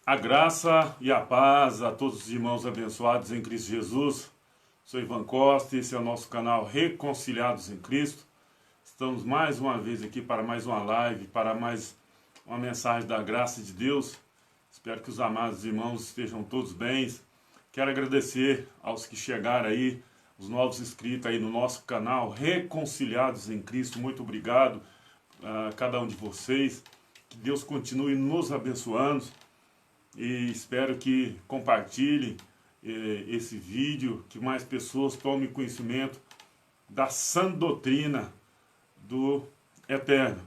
A graça e a paz a todos os irmãos abençoados em Cristo Jesus. Sou Ivan Costa, esse é o nosso canal Reconciliados em Cristo. Estamos mais uma vez aqui para mais uma live, para mais uma mensagem da graça de Deus. Espero que os amados irmãos estejam todos bem. Quero agradecer aos que chegaram aí, os novos inscritos aí no nosso canal Reconciliados em Cristo. Muito obrigado a cada um de vocês. Que Deus continue nos abençoando. E espero que compartilhem esse vídeo, que mais pessoas tomem conhecimento da sã doutrina do Eterno.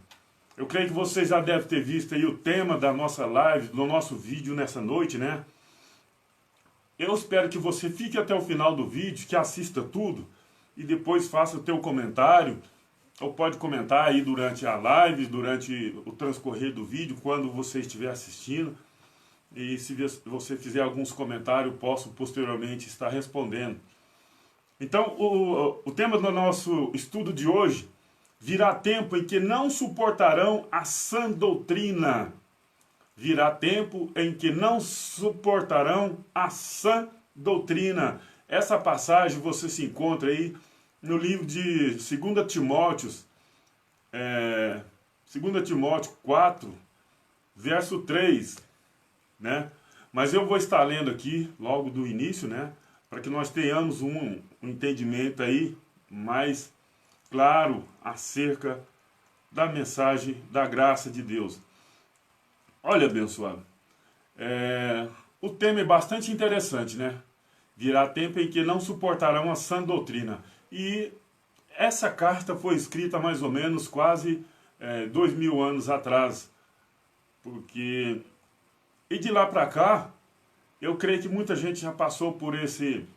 Eu creio que vocês já devem ter visto aí o tema da nossa live, do nosso vídeo nessa noite, né? Eu espero que você fique até o final do vídeo, que assista tudo e depois faça o teu comentário, ou pode comentar aí durante a live, durante o transcorrer do vídeo, quando você estiver assistindo. E se você fizer alguns comentários, eu posso posteriormente estar respondendo. Então, o tema do nosso estudo de hoje: virá tempo em que não suportarão a sã doutrina. Virá tempo em que não suportarão a sã doutrina. Essa passagem você se encontra aí no livro de 2 Timóteo, 2 Timóteo 4, verso 3. Né? Mas eu vou estar lendo aqui logo do início, né? Para que nós tenhamos um entendimento aí mais claro acerca da mensagem da graça de Deus. Olha, abençoado, o tema é bastante interessante, né? Virá tempo em que não suportarão a sã doutrina. E essa carta foi escrita mais ou menos quase 2000 anos atrás, porque... E de lá para cá, eu creio que muita gente já passou por esse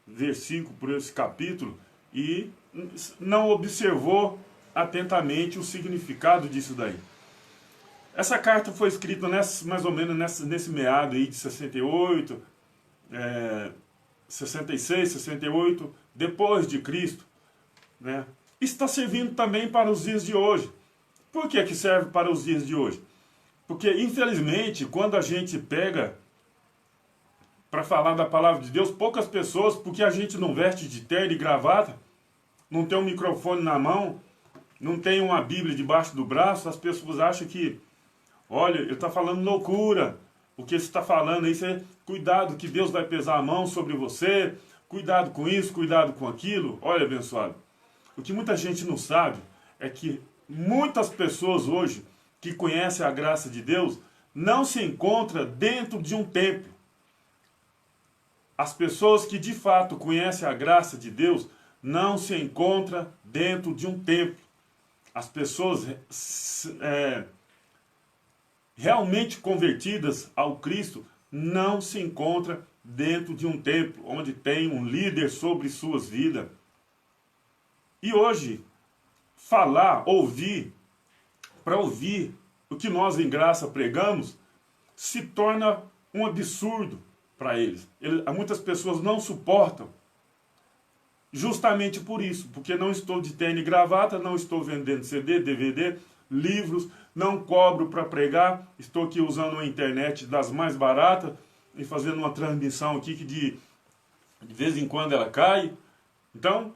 versículo, por esse capítulo, e não observou atentamente o significado disso daí. Essa carta foi escrita mais ou menos nesse meado aí de 68, 66, 68, depois de Cristo, né? Está servindo também para os dias de hoje. Por que serve para os dias de hoje? Porque, infelizmente, quando a gente pega para falar da palavra de Deus, poucas pessoas, porque a gente não veste de terno e gravata, não tem um microfone na mão, não tem uma Bíblia debaixo do braço, as pessoas acham que, olha, ele está falando loucura, o que você está falando aí, cuidado que Deus vai pesar a mão sobre você, cuidado com isso, cuidado com aquilo. Olha, abençoado, o que muita gente não sabe é que muitas pessoas hoje que conhece a graça de Deus, não se encontra dentro de um templo. As pessoas que de fato conhecem a graça de Deus, não se encontram dentro de um templo. As pessoas realmente convertidas ao Cristo, não se encontram dentro de um templo, onde tem um líder sobre suas vidas. E hoje, para ouvir o que nós em graça pregamos, se torna um absurdo para eles. Muitas pessoas não suportam, justamente por isso, porque não estou de terno e gravata, não estou vendendo CD, DVD, livros, não cobro para pregar, estou aqui usando uma internet das mais baratas e fazendo uma transmissão aqui que de vez em quando ela cai. Então,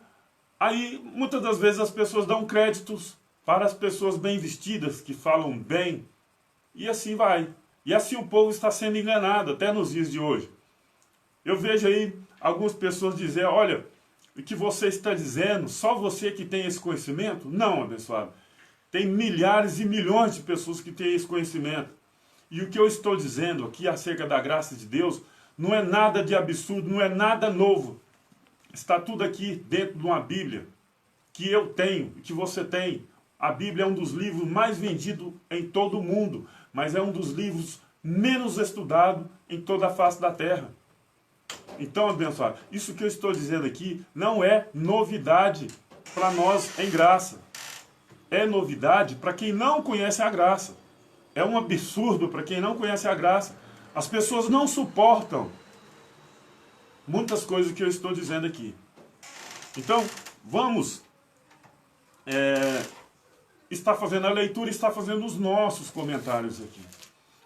aí muitas das vezes as pessoas dão créditos para as pessoas bem vestidas, que falam bem, e assim vai. E assim o povo está sendo enganado, até nos dias de hoje. Eu vejo aí algumas pessoas dizer, olha, o que você está dizendo, só você que tem esse conhecimento? Não, abençoado. Tem milhares e milhões de pessoas que têm esse conhecimento. E o que eu estou dizendo aqui acerca da graça de Deus, não é nada de absurdo, não é nada novo. Está tudo aqui dentro de uma Bíblia, que eu tenho, que você tem. A Bíblia é um dos livros mais vendidos em todo o mundo, mas é um dos livros menos estudados em toda a face da terra. Então, abençoado, isso que eu estou dizendo aqui não é novidade para nós em graça. É novidade para quem não conhece a graça. É um absurdo para quem não conhece a graça. As pessoas não suportam muitas coisas que eu estou dizendo aqui. Então, vamos... está fazendo a leitura, está fazendo os nossos comentários aqui.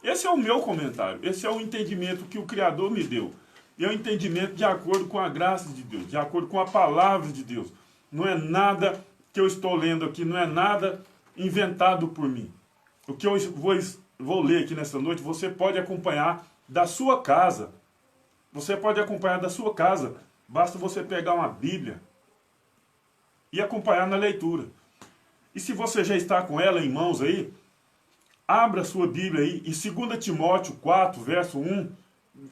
Esse é o meu comentário, esse é o entendimento que o Criador me deu. E é um entendimento de acordo com a graça de Deus, de acordo com a palavra de Deus. Não é nada que eu estou lendo aqui, não é nada inventado por mim. O que eu vou ler aqui nessa noite, você pode acompanhar da sua casa. Você pode acompanhar da sua casa. Basta você pegar uma Bíblia e acompanhar na leitura. E se você já está com ela em mãos aí, abra a sua Bíblia aí em 2 Timóteo 4, verso 1,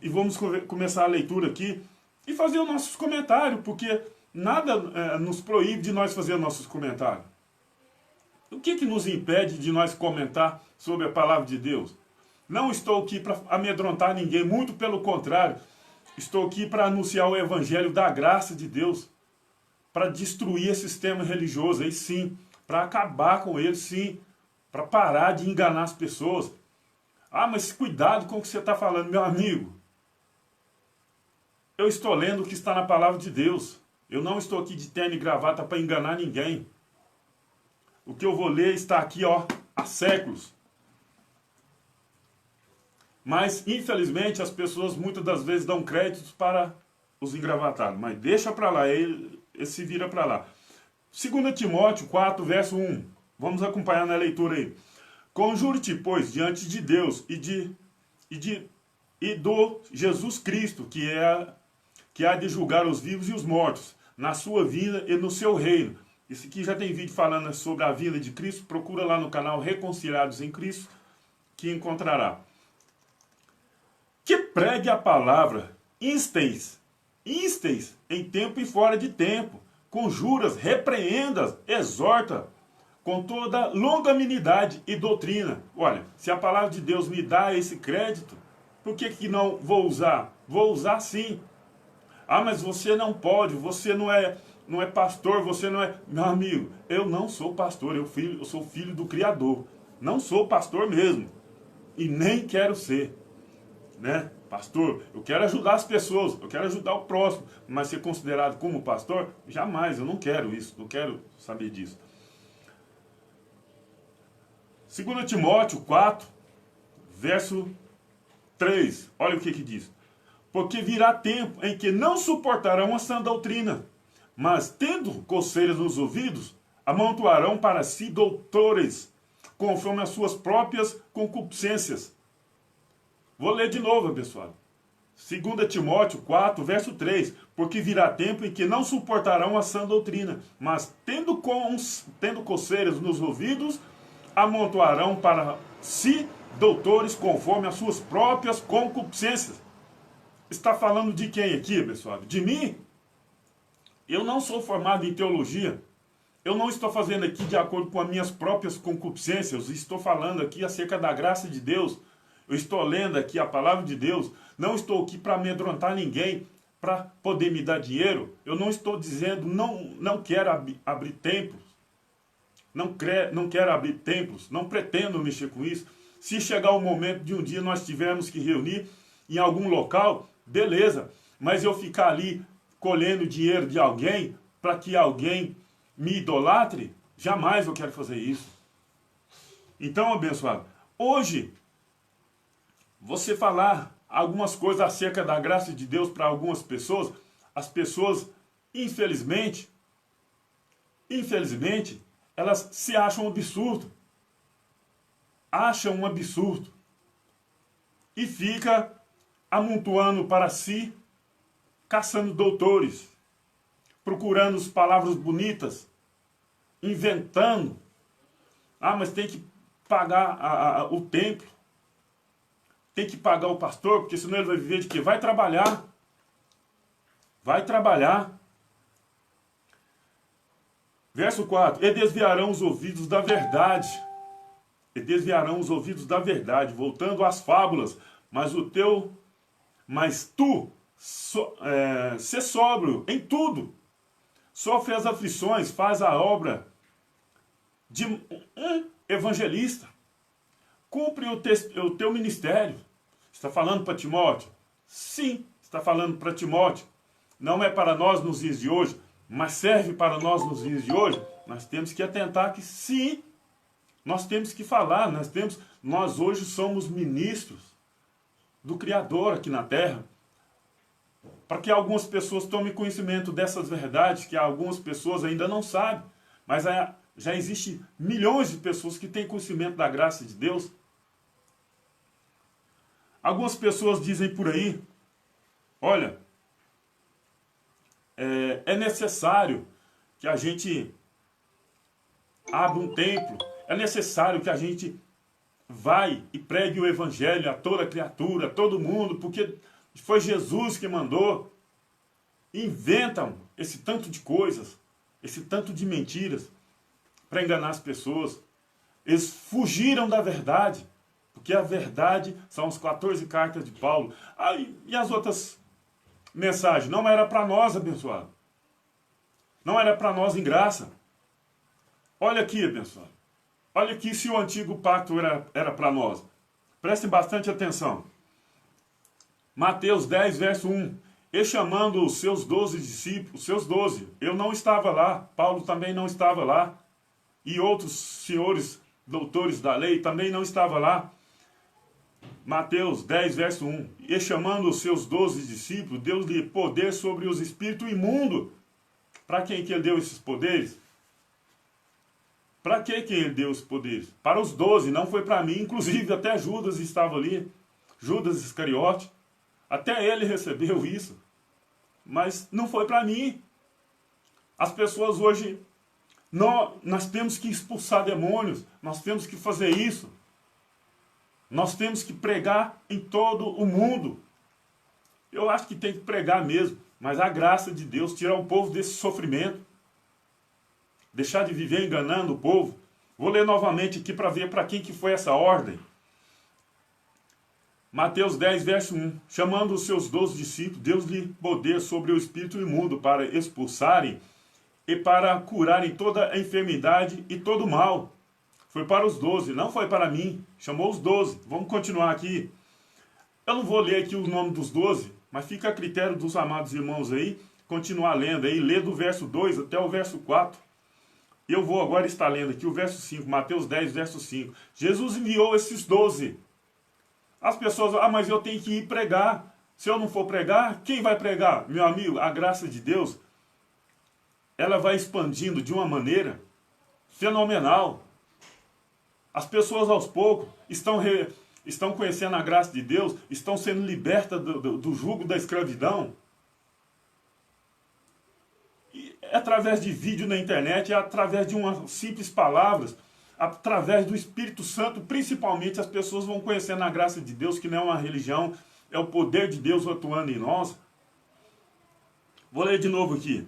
e vamos começar a leitura aqui e fazer os nossos comentários, porque nada nos proíbe de nós fazer nossos comentários. O que nos impede de nós comentar sobre a palavra de Deus? Não estou aqui para amedrontar ninguém, muito pelo contrário. Estou aqui para anunciar o evangelho da graça de Deus, para destruir esse sistema religioso aí sim, para acabar com ele sim, para parar de enganar as pessoas. Ah, mas cuidado com o que você está falando, meu amigo. Eu estou lendo o que está na palavra de Deus. Eu não estou aqui de terno e gravata para enganar ninguém. O que eu vou ler está aqui, ó, há séculos. Mas, infelizmente, as pessoas muitas das vezes dão créditos para os engravatados. Mas deixa para lá, ele se vira para lá. 2 Timóteo 4, verso 1. Vamos acompanhar na leitura aí. Conjure-te, pois, diante de Deus e do Jesus Cristo, que há de julgar os vivos e os mortos, na sua vida e no seu reino. Esse aqui já tem vídeo falando sobre a vida de Cristo. Procura lá no canal Reconciliados em Cristo, que encontrará. Que pregue a palavra, insteis em tempo e fora de tempo, conjuras, repreendas, exorta, com toda longanimidade e doutrina. Olha, se a palavra de Deus me dá esse crédito, por que não vou usar? Vou usar sim. Ah, mas você não pode, você não é pastor, você não é... Meu amigo, eu não sou pastor, eu sou filho do Criador. Não sou pastor mesmo. E nem quero ser. Né? Pastor, eu quero ajudar as pessoas, eu quero ajudar o próximo, mas ser considerado como pastor? Jamais, eu não quero isso, não quero saber disso. 2 Timóteo 4, verso 3, olha o que diz. Porque virá tempo em que não suportarão a sã doutrina, mas tendo coceiras nos ouvidos, amontoarão para si doutores, conforme as suas próprias concupiscências. Vou ler de novo, abençoado. 2 Timóteo 4, verso 3. Porque virá tempo em que não suportarão a sã doutrina, mas tendo coceiras nos ouvidos, amontoarão para si doutores conforme as suas próprias concupiscências. Está falando de quem aqui, abençoado? De mim? Eu não sou formado em teologia. Eu não estou fazendo aqui de acordo com as minhas próprias concupiscências. Eu estou falando aqui acerca da graça de Deus. Eu estou lendo aqui a palavra de Deus. Não estou aqui para amedrontar ninguém, para poder me dar dinheiro. Eu não estou dizendo, não quero abrir templos. Não quero abrir templos. Não pretendo mexer com isso. Se chegar o momento de um dia nós tivermos que reunir em algum local, beleza. Mas eu ficar ali colhendo dinheiro de alguém para que alguém me idolatre, jamais eu quero fazer isso. Então, abençoado, hoje, você falar algumas coisas acerca da graça de Deus para algumas pessoas, as pessoas, infelizmente, elas se acham um absurdo. Acham um absurdo. E fica amontoando para si, caçando doutores, procurando as palavras bonitas, inventando. Ah, mas tem que pagar o templo. Tem que pagar o pastor, porque senão ele vai viver de quê? Vai trabalhar. Vai trabalhar. Verso 4. E desviarão os ouvidos da verdade. E desviarão os ouvidos da verdade, voltando às fábulas. Mas tu, sê sóbrio em tudo. Sofre as aflições, faz a obra de um evangelista. Cumpre o teu ministério. Está falando para Timóteo? Sim, está falando para Timóteo. Não é para nós nos dias de hoje, mas serve para nós nos dias de hoje. Nós temos que atentar que sim, nós temos que falar, nós temos nós hoje somos ministros do Criador aqui na terra, para que algumas pessoas tomem conhecimento dessas verdades que algumas pessoas ainda não sabem, mas já existe milhões de pessoas que têm conhecimento da graça de Deus. Algumas pessoas dizem por aí, olha, é necessário que a gente abra um templo, é necessário que a gente vai e pregue o evangelho a toda criatura, a todo mundo, porque foi Jesus que mandou. Inventam esse tanto de coisas, esse tanto de mentiras para enganar as pessoas. Eles fugiram da verdade, porque a verdade são as 14 cartas de Paulo. E as outras mensagens? Não era para nós, abençoado. Não era para nós em graça. Olha aqui, abençoado. Olha aqui se o antigo pacto era para nós. Prestem bastante atenção. Mateus 10, verso 1. E chamando os seus 12 discípulos, os seus 12. Eu não estava lá, Paulo também não estava lá. E outros senhores doutores da lei também não estavam lá. Mateus 10, verso 1. E chamando os seus 12 discípulos, deu-lhe poder sobre os espíritos imundos. Para quem que ele deu esses poderes? Para que ele deu esses poderes? Para os 12, não foi para mim. Inclusive até Judas estava ali. Judas Iscariote. Até ele recebeu isso. Mas não foi para mim. As pessoas hoje, nós temos que expulsar demônios. Nós temos que fazer isso. Nós temos que pregar em todo o mundo. Eu acho que tem que pregar mesmo. Mas a graça de Deus, tirar o povo desse sofrimento. Deixar de viver enganando o povo. Vou ler novamente aqui para ver para quem que foi essa ordem. Mateus 10, verso 1. Chamando os seus 12 discípulos, deu-lhe poder sobre o espírito imundo para expulsarem e para curarem toda a enfermidade e todo o mal. Foi para os 12, não foi para mim. Chamou os 12. Vamos continuar aqui. Eu não vou ler aqui o nome dos 12, mas fica a critério dos amados irmãos aí, continuar lendo aí, ler do verso 2 até o verso 4. Eu vou agora estar lendo aqui o verso 5, Mateus 10, verso 5. Jesus enviou esses 12. As pessoas, mas eu tenho que ir pregar. Se eu não for pregar, quem vai pregar? Meu amigo, a graça de Deus, ela vai expandindo de uma maneira fenomenal. As pessoas aos poucos estão conhecendo a graça de Deus, estão sendo libertas do jugo da escravidão. E é através de vídeo na internet, é através de umas simples palavras, através do Espírito Santo, principalmente, as pessoas vão conhecendo a graça de Deus, que não é uma religião, é o poder de Deus atuando em nós. Vou ler de novo aqui.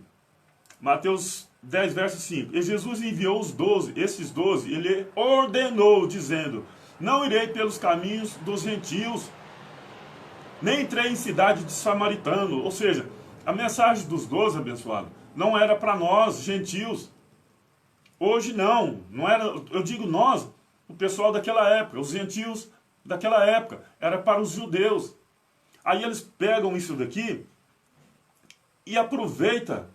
Mateus 10, verso 5. E Jesus enviou os 12, esses 12, ele ordenou, dizendo: não irei pelos caminhos dos gentios, nem entrei em cidade de samaritano. Ou seja, a mensagem dos 12, abençoado, não era para nós, gentios. Hoje não era, eu digo nós, o pessoal daquela época, os gentios daquela época, era para os judeus. Aí eles pegam isso daqui e aproveitam.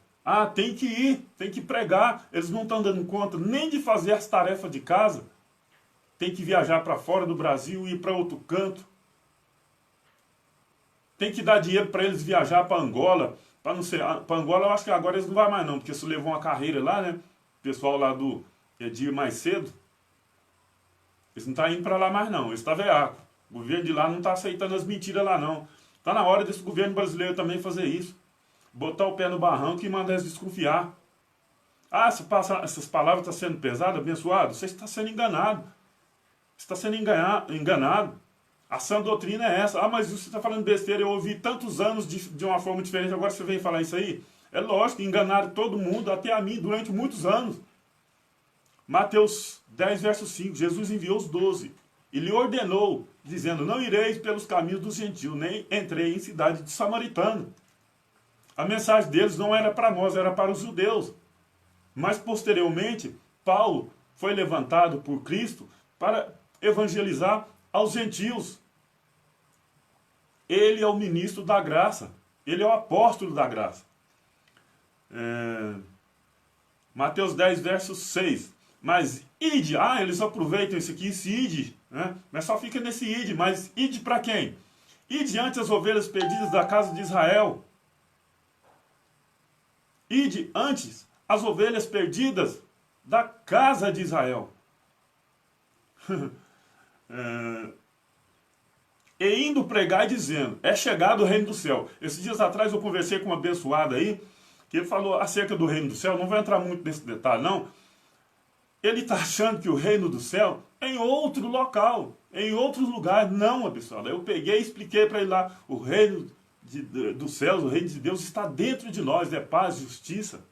Tem que ir, tem que pregar. Eles não estão dando conta nem de fazer as tarefas de casa. Tem que viajar para fora do Brasil e ir para outro canto. Tem que dar dinheiro para eles viajar para Angola. Para Angola eu acho que agora eles não vão mais não, porque isso levou uma carreira lá, né? O pessoal lá do dia mais cedo. Eles não estão indo para lá mais não, eles estão veaco. O governo de lá não está aceitando as mentiras lá não. Está na hora desse governo brasileiro também fazer isso. Botar o pé no barranco e mandar eles desconfiar. Essas palavras estão sendo pesadas, abençoado. Você está sendo enganado. Você está sendo enganado. A sã doutrina é essa. Mas você está falando besteira. Eu ouvi tantos anos de uma forma diferente. Agora você vem falar isso aí? É lógico, enganaram todo mundo, até a mim, durante muitos anos. Mateus 10, verso 5. Jesus enviou os 12. E lhe ordenou, dizendo: não ireis pelos caminhos dos gentios, nem entrei em cidade de samaritano. A mensagem deles não era para nós, era para os judeus. Mas posteriormente, Paulo foi levantado por Cristo para evangelizar aos gentios. Ele é o ministro da graça. Ele é o apóstolo da graça. Mateus 10, verso 6. Mas ide, eles aproveitam isso aqui, esse ide, né? Mas só fica nesse ide, mas ide para quem? Ide ante as ovelhas perdidas da casa de Israel. Ide antes as ovelhas perdidas da casa de Israel. E indo pregar e dizendo, é chegado o reino do céu. Esses dias atrás eu conversei com um abençoado aí, que ele falou acerca do reino do céu, não vou entrar muito nesse detalhe não. Ele está achando que o reino do céu é em outro local, em outro lugar. Não, abençoado. Eu peguei e expliquei para ele lá, o reino dos céus, o reino de Deus está dentro de nós, é paz, justiça.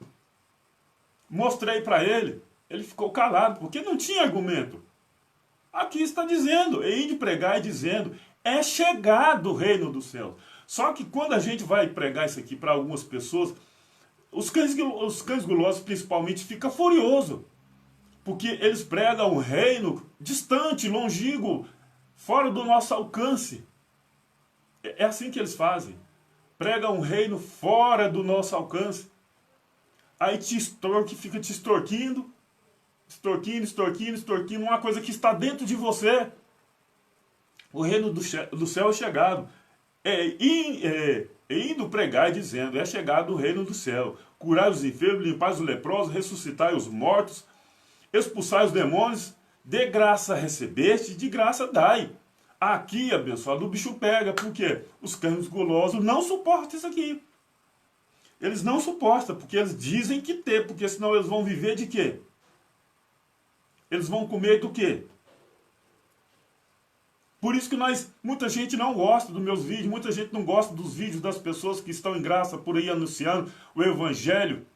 Mostrei para ele, ele ficou calado, porque não tinha argumento. Aqui está dizendo, e indo pregar e dizendo, é chegado o reino dos céus. Só que quando a gente vai pregar isso aqui para algumas pessoas, os cães gulosos principalmente ficam furiosos. Porque eles pregam um reino distante, longínquo, fora do nosso alcance. É assim que eles fazem. Pregam um reino fora do nosso alcance. Aí fica te extorquindo, extorquindo, uma coisa que está dentro de você. O reino do céu é chegado. Indo pregar e dizendo, é chegado o reino do céu. Curai os enfermos, limpar os leprosos, ressuscitai os mortos, expulsai os demônios, de graça recebeste, de graça dai. Aqui, abençoado, o bicho pega, porque os cães gulosos não suportam isso aqui. Eles não suportam, porque eles dizem que tem, porque senão eles vão viver de quê? Eles vão comer do quê? Por isso que muita gente não gosta dos meus vídeos, muita gente não gosta dos vídeos das pessoas que estão em graça por aí anunciando o evangelho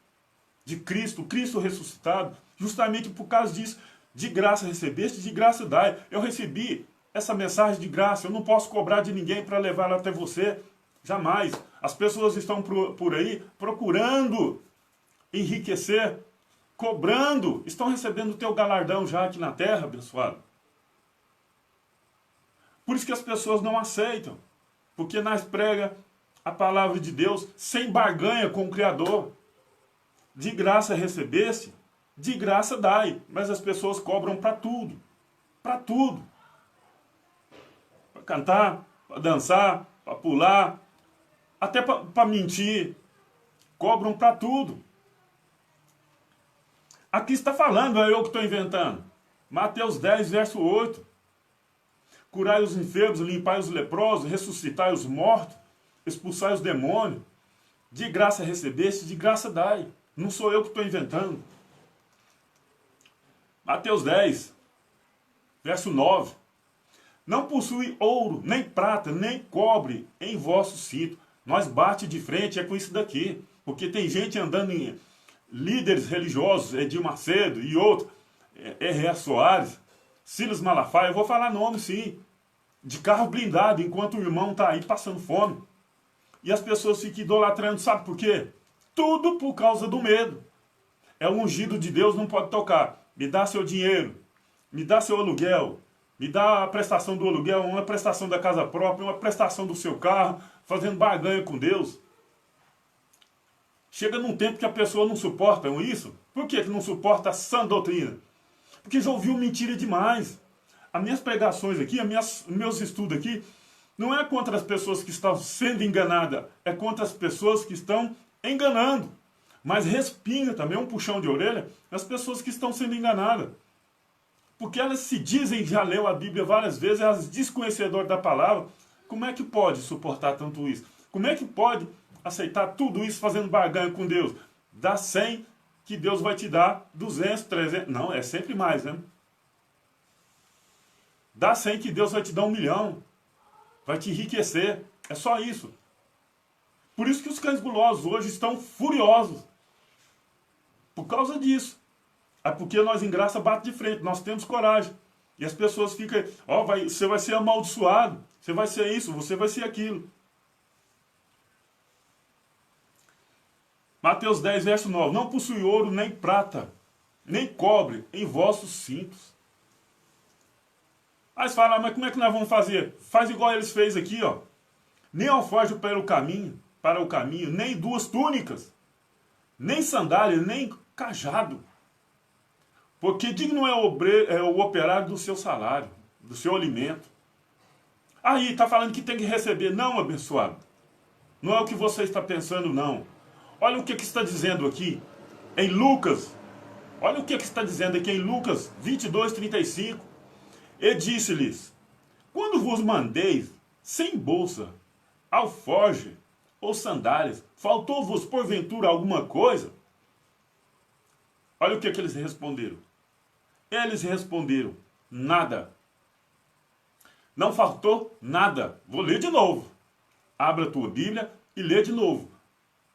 de Cristo, Cristo ressuscitado, justamente por causa disso. De graça recebeste, de graça dai. Eu recebi essa mensagem de graça, eu não posso cobrar de ninguém para levá-la até você, jamais. As pessoas estão por aí procurando enriquecer, cobrando, estão recebendo o teu galardão já aqui na terra, abençoado. Por isso que as pessoas não aceitam, porque nós prega a palavra de Deus sem barganha com o Criador. De graça recebeste, de graça dai. Mas as pessoas cobram para tudo. Para tudo. Para cantar, para dançar, para pular, até para mentir. Cobram para tudo. Aqui está falando, é eu que estou inventando. Mateus 10, verso 8. Curai os enfermos, limpai os leprosos, ressuscitai os mortos, expulsai os demônios. De graça recebeste, de graça dai. Não sou eu que estou inventando. Mateus 10, verso 9. Não possui ouro, nem prata, nem cobre em vosso cinto. Nós bate de frente, é com isso daqui. Porque tem gente andando em líderes religiosos, Edir Macedo e outro, R.A. Soares, Silas Malafaia, eu vou falar nome sim, de carro blindado, enquanto o irmão está aí passando fome. E as pessoas ficam idolatrando, sabe por quê? Tudo por causa do medo. É o ungido de Deus, não pode tocar. Me dá seu dinheiro, me dá seu aluguel, me dá a prestação do aluguel, uma prestação da casa própria, uma prestação do seu carro, fazendo barganha com Deus. Chega num tempo que a pessoa não suporta isso. Por que não suporta a sã doutrina? Porque já ouviu mentira demais. As minhas pregações aqui, meus estudos aqui, não é contra as pessoas que estão sendo enganadas, é contra as pessoas que estão enganando. Mas respinga também um puxão de orelha nas pessoas que estão sendo enganadas. Porque elas se dizem, já leu a Bíblia várias vezes, elas desconhecedoras da palavra. Como é que pode suportar tanto isso? Como é que pode aceitar tudo isso fazendo barganha com Deus? Dá 100 que Deus vai te dar 200, 300. Não, é sempre mais, né? Dá 100 que Deus vai te dar 1 milhão. Vai te enriquecer. É só isso. Por isso que os cães gulosos hoje estão furiosos. Por causa disso. É porque nós em graça bate de frente. Nós temos coragem. E as pessoas ficam, você vai ser amaldiçoado. Você vai ser isso, você vai ser aquilo. Mateus 10, verso 9. Não possui ouro, nem prata, nem cobre em vossos cintos. Aí você fala, mas como é que nós vamos fazer? Faz igual eles fez aqui, ó. Nem alforje para o caminho, nem 2 túnicas, nem sandália, nem cajado. Porque digno é o operário do seu salário. do seu alimento. Aí, está falando que tem que receber. Não, abençoado. Não é o que você está pensando, não. Olha o que está dizendo aqui em Lucas. Olha o que está dizendo aqui em Lucas 22, 35. E disse-lhes: quando vos mandei sem bolsa, alforje ou sandálias, faltou-vos porventura alguma coisa? Olha o que eles responderam. Eles responderam: nada. Não faltou nada. Vou ler de novo. Abra a tua Bíblia e lê de novo.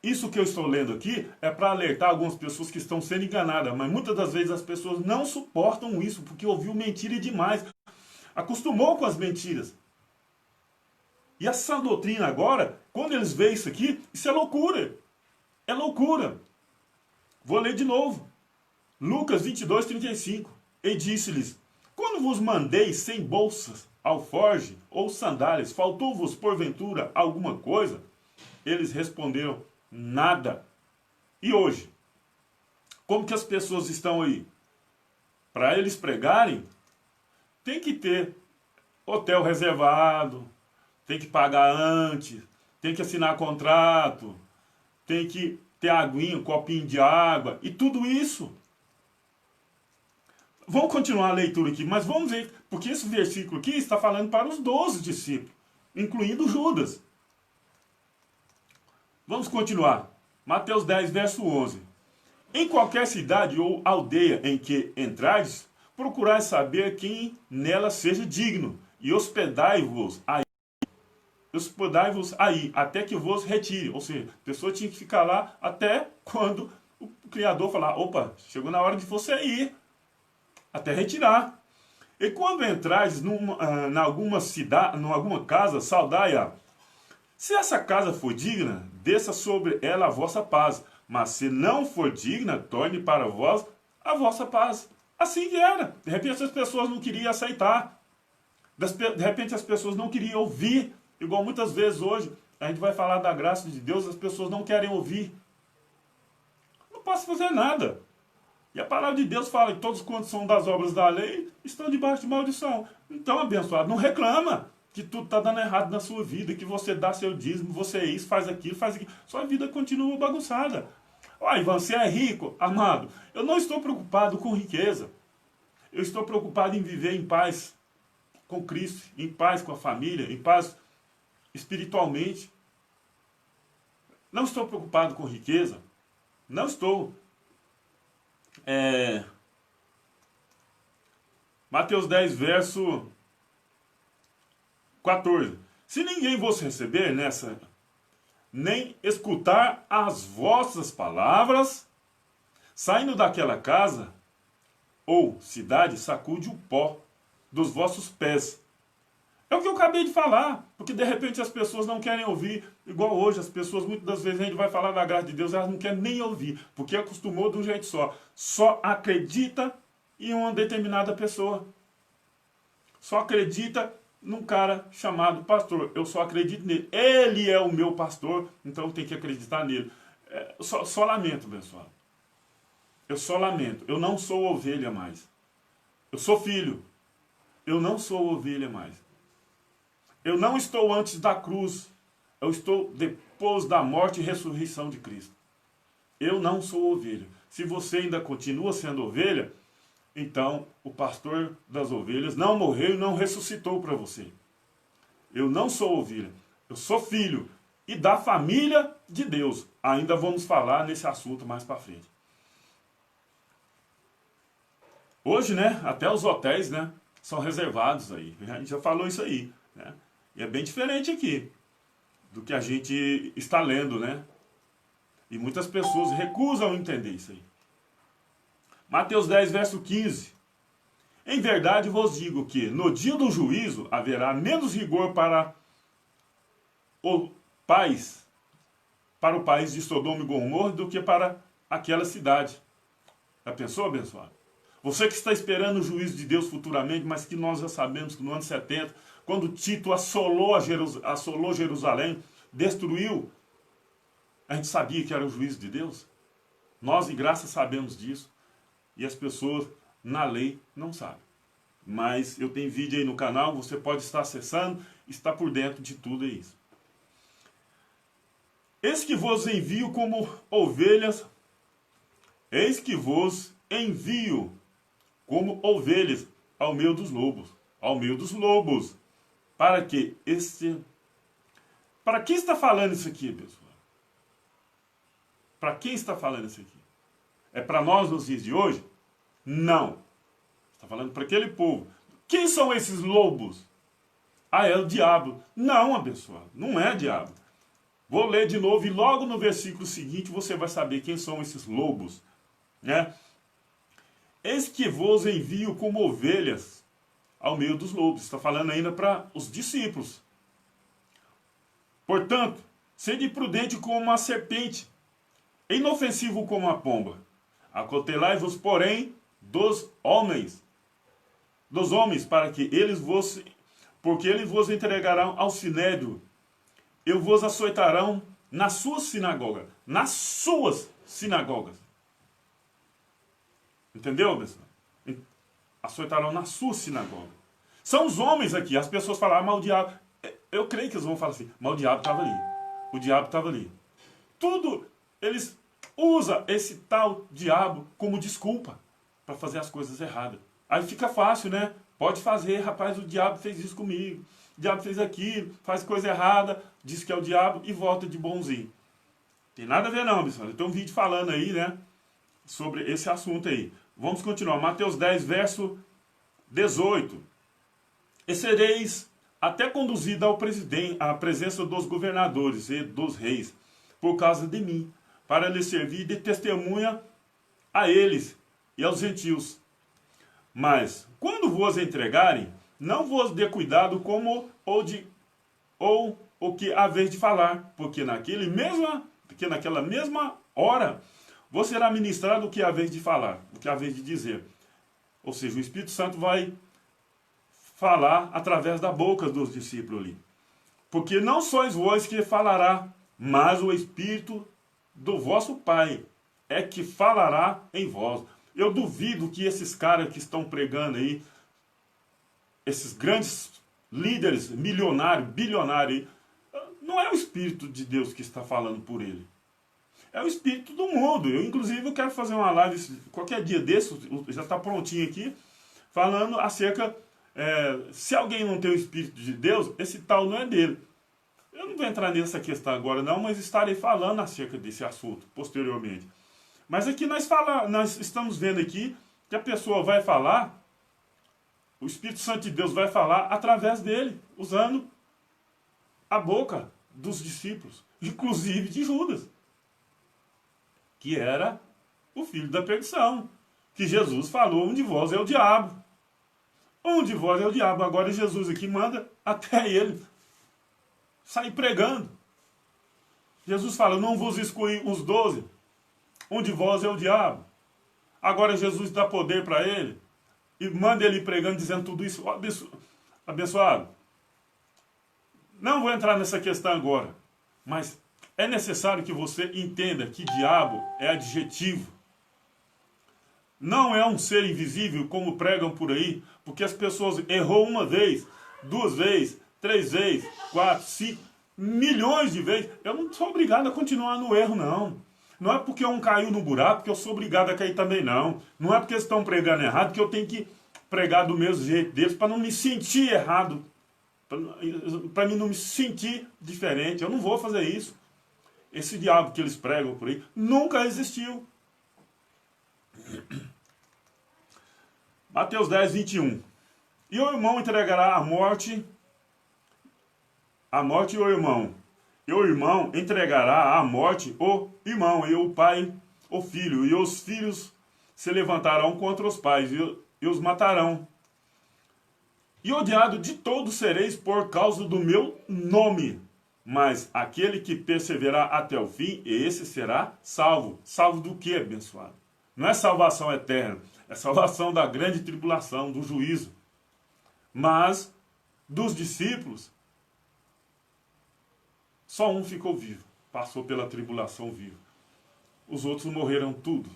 Isso que eu estou lendo aqui é para alertar algumas pessoas que estão sendo enganadas, mas muitas das vezes as pessoas não suportam isso, porque ouviu mentira demais. Acostumou com as mentiras. E essa doutrina agora, quando eles veem isso aqui, isso é loucura. É loucura. Vou ler de novo. Lucas 22, 35. E disse-lhes: quando vos mandei sem bolsas, alforje ou sandálias, faltou-vos porventura alguma coisa? Eles responderam: nada. E hoje? Como que as pessoas estão aí? Para eles pregarem, tem que ter hotel reservado, tem que pagar antes, tem que assinar contrato, tem que ter aguinha, um copinho de água e tudo isso. Vamos continuar a leitura aqui, mas vamos ver, porque esse versículo aqui está falando para os 12 discípulos, incluindo Judas. Vamos continuar. Mateus 10, verso 11. Em qualquer cidade ou aldeia em que entrares, procurai saber quem nela seja digno, e hospedai-vos aí, até que vos retire. Ou seja, a pessoa tinha que ficar lá até quando o Criador falar: opa, chegou na hora de você ir, até retirar. E quando entrares em alguma casa, saudai-a. Se essa casa for digna, desça sobre ela a vossa paz. Mas se não for digna, torne para vós a vossa paz. Assim que era. De repente as pessoas não queriam aceitar. De repente as pessoas não queriam ouvir. Igual muitas vezes hoje, a gente vai falar da graça de Deus, as pessoas não querem ouvir. Não posso fazer nada. E a palavra de Deus fala que todos quantos são das obras da lei estão debaixo de maldição. Então, abençoado, não reclama que tudo está dando errado na sua vida, que você dá seu dízimo, você é isso, faz aquilo. Sua vida continua bagunçada. Ó, Ivan, você é rico, amado. Eu não estou preocupado com riqueza. Eu estou preocupado em viver em paz com Cristo, em paz com a família, em paz espiritualmente. Não estou preocupado com riqueza. Não estou. Mateus 10, verso 14. Se ninguém vos receber nessa, nem escutar as vossas palavras, saindo daquela casa ou cidade, sacude o pó dos vossos pés. É o que eu acabei de falar, porque de repente as pessoas não querem ouvir, igual hoje, as pessoas muitas das vezes a gente vai falar da graça de Deus, elas não querem nem ouvir, porque acostumou de um jeito só. Só acredita em uma determinada pessoa. Só acredita num cara chamado pastor. Eu só acredito nele. Ele é o meu pastor, então eu tenho que acreditar nele. Só lamento, pessoal. Eu só lamento. Eu não sou ovelha mais. Eu sou filho. Eu não sou ovelha mais. Eu não estou antes da cruz. Eu estou depois da morte e ressurreição de Cristo. Eu não sou ovelha. Se você ainda continua sendo ovelha, então o pastor das ovelhas não morreu e não ressuscitou para você. Eu não sou ovelha. Eu sou filho e da família de Deus. Ainda vamos falar nesse assunto mais para frente. Hoje, né, até os hotéis, né, são reservados aí. A gente já falou isso aí, né? E é bem diferente aqui do que a gente está lendo, né? E muitas pessoas recusam entender isso aí. Mateus 10, verso 15. Em verdade vos digo que no dia do juízo haverá menos rigor para o país de Sodoma e Gomorra do que para aquela cidade. Já pensou, abençoado? Você que está esperando o juízo de Deus futuramente, mas que nós já sabemos que no ano 70, quando Tito assolou Jerusalém, destruiu, a gente sabia que era o juízo de Deus. Nós, em graça, sabemos disso. E as pessoas, na lei, não sabem. Mas eu tenho vídeo aí no canal, você pode estar acessando, está por dentro de tudo isso. Eis que vos envio como ovelhas, eis que vos envio como ovelhas ao meio dos lobos, ao meio dos lobos. Para que Para quem está falando isso aqui, pessoal? Para quem está falando isso aqui? É para nós nos dias de hoje? Não. Está falando para aquele povo. Quem são esses lobos? Ah, é o diabo. Não, abençoado, não é diabo. Vou ler de novo e logo no versículo seguinte você vai saber quem são esses lobos, né? Eis que vos envio como ovelhas ao meio dos lobos. Está falando ainda para os discípulos. Portanto, sede prudente como uma serpente, inofensivo como a pomba. Acautelai-vos, porém, dos homens, para que porque eles vos entregarão ao sinédrio, e vos açoitarão nas suas sinagogas. Nas suas sinagogas. Entendeu, pessoal? Açoitarão nas suas sinagogas. São os homens aqui. As pessoas falam, mas o diabo... Eu creio que eles vão falar assim, mas o diabo estava ali. O diabo estava ali. Tudo, eles usam esse tal diabo como desculpa para fazer as coisas erradas. Aí fica fácil, né? Pode fazer, rapaz, o diabo fez isso comigo. O diabo fez aquilo, faz coisa errada, diz que é o diabo e volta de bonzinho. Tem nada a ver não, pessoal. Tem um vídeo falando aí, né? Sobre esse assunto aí. Vamos continuar. Mateus 10, verso 18. E sereis até conduzido à presença dos governadores e dos reis, por causa de mim, para lhes servir de testemunha a eles e aos gentios. Mas, quando vos entregarem, não vos dê cuidado como ou o que haver de falar, porque naquela mesma hora vos será ministrado o que haver de falar, o que haver de dizer. Ou seja, o Espírito Santo vai falar através da boca dos discípulos ali. Porque não sois vós que falará, mas o Espírito do vosso Pai é que falará em vós. Eu duvido que esses caras que estão pregando aí, esses grandes líderes milionários, bilionários, não é o Espírito de Deus que está falando por ele. É o Espírito do mundo. Inclusive, eu quero fazer uma live qualquer dia desse, já está prontinho aqui, falando acerca... se alguém não tem o Espírito de Deus, esse tal não é dele. Eu não vou entrar nessa questão agora não, mas estarei falando acerca desse assunto posteriormente. Mas aqui nós estamos vendo aqui que a pessoa vai falar, o Espírito Santo de Deus vai falar através dele, usando a boca dos discípulos, inclusive de Judas, que era o filho da perdição, que Jesus falou, um de vós é o diabo. Um de vós é o diabo. Agora Jesus aqui manda até ele sair pregando. Jesus fala, não vos excluí os 12. Um de vós é o diabo. Agora Jesus dá poder para ele e manda ele pregando, dizendo tudo isso. Abençoado. Não vou entrar nessa questão agora, mas é necessário que você entenda que diabo é adjetivo. Não é um ser invisível como pregam por aí, porque as pessoas errou uma vez, 2 vezes, 3 vezes, 4, 5, milhões de vezes. Eu não sou obrigado a continuar no erro, não. Não é porque um caiu no buraco que eu sou obrigado a cair também, não. Não é porque eles estão pregando errado que eu tenho que pregar do mesmo jeito deles para não me sentir errado, para mim não me sentir diferente. Eu não vou fazer isso. Esse diabo que eles pregam por aí nunca existiu. Mateus 10, 21. E o irmão entregará a morte o irmão. E o irmão entregará à morte o irmão, e o pai o filho. E os filhos se levantarão contra os pais e os matarão. E odiado de todos sereis por causa do meu nome. Mas aquele que perseverar até o fim, esse será salvo. Salvo do que, abençoado? Não é salvação eterna, é salvação da grande tribulação, do juízo. Mas, dos discípulos, só um ficou vivo, passou pela tribulação vivo. Os outros morreram tudo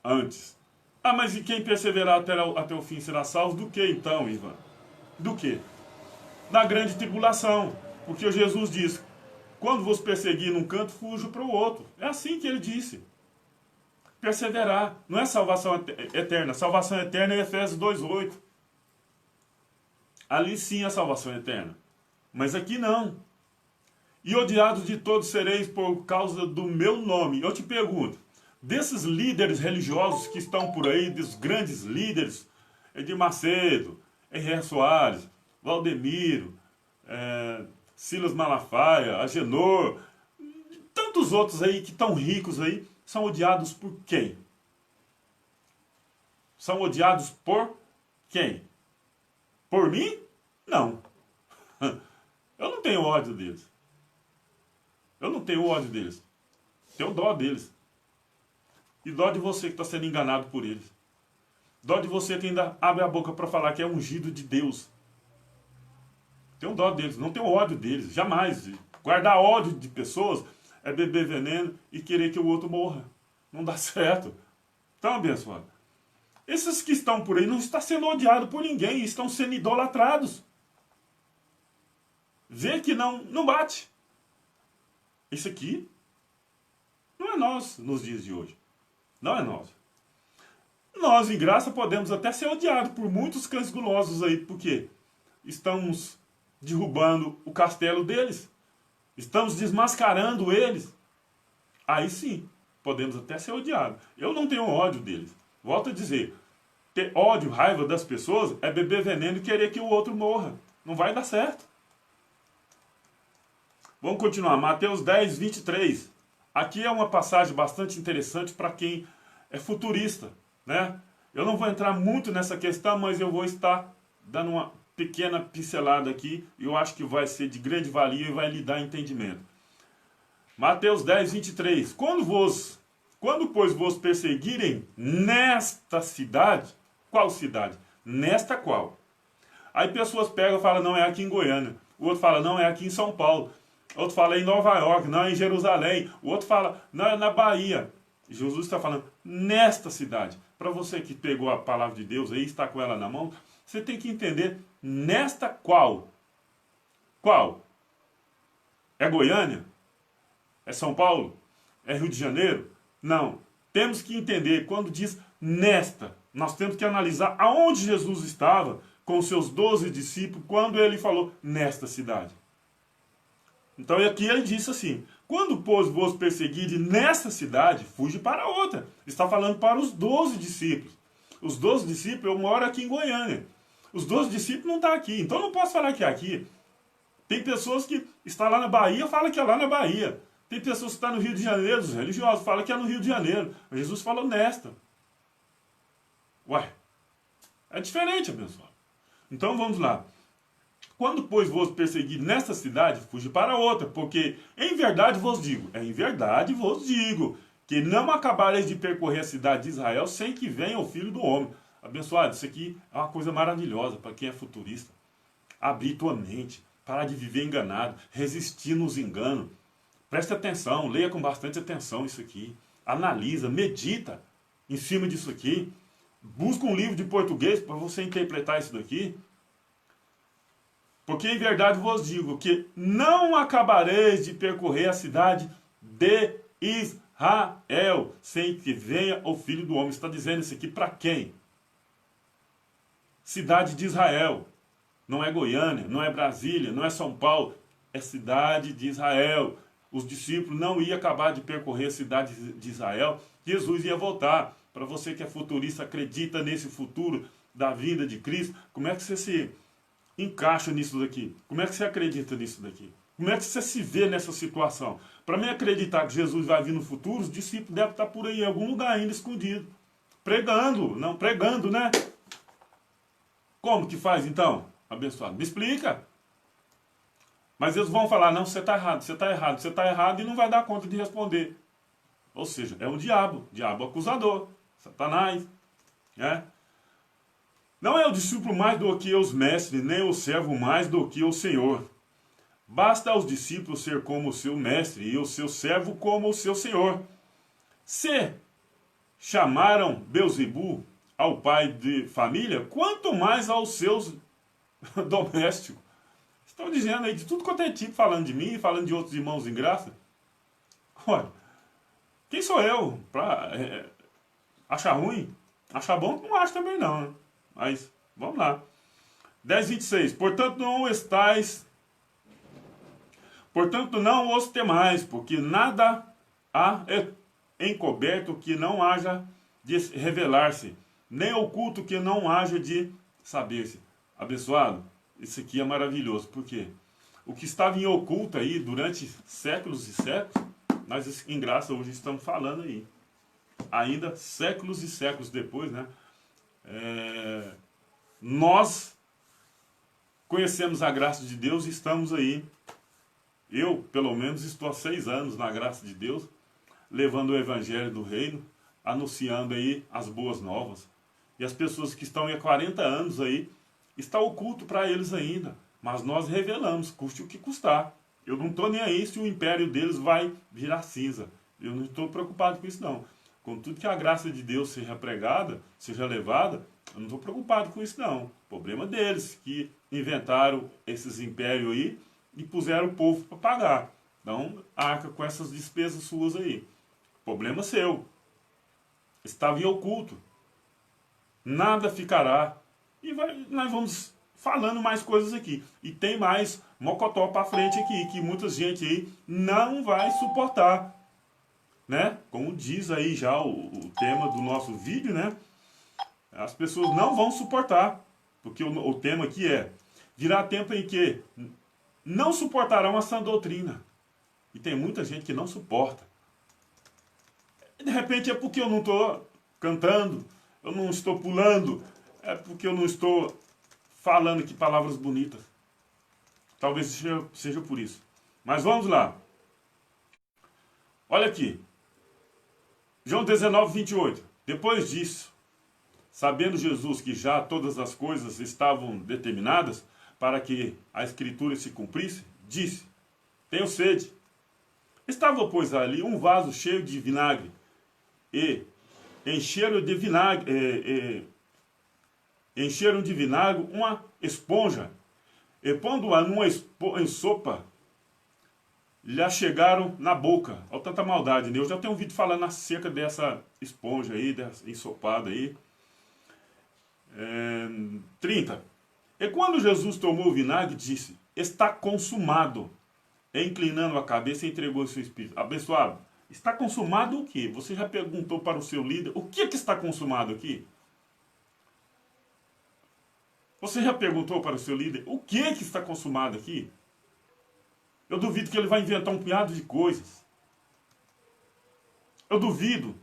antes. Ah, mas e quem perseverar até o fim será salvo? Do que então, Ivan? Do que? Da grande tribulação. Porque Jesus diz, quando vos perseguir num canto, fuja para o outro. É assim que ele disse. Perseverar. Não é salvação eterna. Salvação eterna é Efésios 2:8. Ali sim é salvação eterna. Mas aqui não. E odiados de todos sereis por causa do meu nome. Eu te pergunto, desses líderes religiosos que estão por aí, dos grandes líderes, Edir Macedo, Henrique Soares, Valdemiro, Silas Malafaia, Agenor, tantos outros aí que estão ricos aí, são odiados por quem? São odiados por quem? Por mim? Não. Eu não tenho ódio deles. Eu não tenho ódio deles. Tenho dó deles. E dó de você que está sendo enganado por eles. Dó de você que ainda abre a boca para falar que é ungido de Deus. Tenho dó deles. Não tenho ódio deles. Jamais. Guardar ódio de pessoas é beber veneno e querer que o outro morra. Não dá certo. Então, abençoado. Esses que estão por aí não estão sendo odiados por ninguém. Estão sendo idolatrados. Vê que não bate. Isso aqui não é nós nos dias de hoje. Não é nós. Nós, em graça, podemos até ser odiados por muitos cães gulosos aí, porque estamos derrubando o castelo deles. Estamos desmascarando eles. Aí sim, podemos até ser odiados. Eu não tenho ódio deles. Volto a dizer, ter ódio, raiva das pessoas é beber veneno e querer que o outro morra. Não vai dar certo. Vamos continuar. Mateus 10:23. Aqui é uma passagem bastante interessante para quem é futurista, né? Eu não vou entrar muito nessa questão, mas eu vou estar dando uma pequena pincelada aqui. E eu acho que vai ser de grande valia e vai lhe dar entendimento. Mateus 10:23. Quando, pois, vos perseguirem nesta cidade, qual cidade? Nesta qual? Aí pessoas pegam e falam, não, é aqui em Goiânia. O outro fala, não, é aqui em São Paulo. O outro fala, é em Nova York, não, é em Jerusalém. O outro fala, não, é na Bahia. E Jesus está falando, nesta cidade. Para você que pegou a palavra de Deus aí, está com ela na mão, você tem que entender, nesta qual? Qual? É Goiânia? É São Paulo? É Rio de Janeiro? Não. Temos que entender, quando diz nesta, nós temos que analisar aonde Jesus estava com os seus 12 discípulos, quando ele falou nesta cidade. Então aqui ele disse assim, quando, pois, vos perseguirem nesta cidade, fuge para outra. Está falando para os 12 discípulos. Os 12 discípulos, eu moro aqui em Goiânia. Os 12 discípulos não estão aqui, então eu não posso falar que é aqui. Tem pessoas que estão lá na Bahia, falam que é lá na Bahia. Tem pessoas que estão no Rio de Janeiro, os religiosos, falam que é no Rio de Janeiro. Mas Jesus falou nesta. Ué, é diferente, abençoado. Então vamos lá. Quando, pois, vos perseguir nesta cidade, fuge para outra, porque em verdade vos digo, que não acabareis de percorrer a cidade de Israel sem que venha o Filho do Homem. Abençoado, isso aqui é uma coisa maravilhosa para quem é futurista. Abrir tua mente, parar de viver enganado, resistir nos enganos. Preste atenção, leia com bastante atenção isso aqui. Analisa, medita em cima disso aqui. Busca um livro de português para você interpretar isso daqui. Porque em verdade vos digo que não acabareis de percorrer a cidade de Israel sem que venha o Filho do Homem. Está dizendo isso aqui para quem? Cidade de Israel. Não é Goiânia, não é Brasília, não é São Paulo. É cidade de Israel. Os discípulos não iam acabar de percorrer a cidade de Israel. Jesus ia voltar. Para você que é futurista, acredita nesse futuro da vinda de Cristo, como é que você se encaixa nisso daqui? Como é que você acredita nisso daqui? Como é que você se vê nessa situação? Para mim acreditar que Jesus vai vir no futuro, os discípulos devem estar por aí em algum lugar ainda escondido. Pregando, não pregando, né? Como que faz então? Abençoado. Me explica. Mas eles vão falar, não, você está errado, você está errado, você está errado e não vai dar conta de responder. Ou seja, é um diabo acusador, Satanás, né? Não é o discípulo mais do que os mestres, nem o servo mais do que o Senhor. Basta aos discípulos ser como o seu mestre e o seu servo como o seu Senhor. Se chamaram Belzebu ao pai de família, quanto mais aos seus domésticos. Estão dizendo aí de tudo quanto é tipo, falando de mim, falando de outros irmãos em graça. Olha, quem sou eu para achar ruim? Achar bom? Não acho também não, né? Mas, vamos lá. 10:26. Portanto, não os temais, porque nada há encoberto que não haja de revelar-se, nem oculto que não haja de saber-se. Abençoado, isso aqui é maravilhoso, porque o que estava em oculto aí durante séculos e séculos, nós em graça hoje estamos falando aí. Ainda séculos e séculos depois, né? Nós conhecemos a graça de Deus e estamos aí. Eu, pelo menos, estou há 6 anos na graça de Deus, levando o evangelho do reino, anunciando aí as boas novas. E as pessoas que estão há 40 anos aí, está oculto para eles ainda. Mas nós revelamos, custe o que custar. Eu não estou nem aí se o império deles vai virar cinza. Eu não estou preocupado com isso não. Contudo que a graça de Deus seja pregada, seja levada, eu não estou preocupado com isso não. Problema deles, que inventaram esses impérios aí e puseram o povo para pagar. Então, arca com essas despesas suas aí. Problema seu. Estava em oculto. Nada ficará. E nós vamos falando mais coisas aqui. E tem mais mocotó para frente aqui, que muita gente aí não vai suportar. Né? Como diz aí já o tema do nosso vídeo, né? As pessoas não vão suportar. Porque o tema aqui é: virá tempo em que não suportarão a sã doutrina. E tem muita gente que não suporta. De repente é porque eu não estou cantando, eu não estou pulando, é porque eu não estou falando aqui palavras bonitas. Talvez seja por isso. Mas vamos lá. Olha aqui. João 19:28. Depois disso, sabendo Jesus que já todas as coisas estavam determinadas para que a Escritura se cumprisse, disse: tenho sede. Estava, pois, ali um vaso cheio de vinagre, e encheram de vinagre uma esponja, e pondo-a em sopa, lhe chegaram na boca. Olha tanta maldade, né? Eu já tenho ouvido falando acerca dessa esponja aí, dessa ensopada aí. 30. E quando Jesus tomou o vinagre, disse: está consumado. E, inclinando a cabeça, entregou o seu espírito. Abençoado, está consumado o quê? Você já perguntou para o seu líder o que é que está consumado aqui? Você já perguntou para o seu líder o que é que está consumado aqui? Eu duvido que ele vai inventar um punhado de coisas. Eu duvido.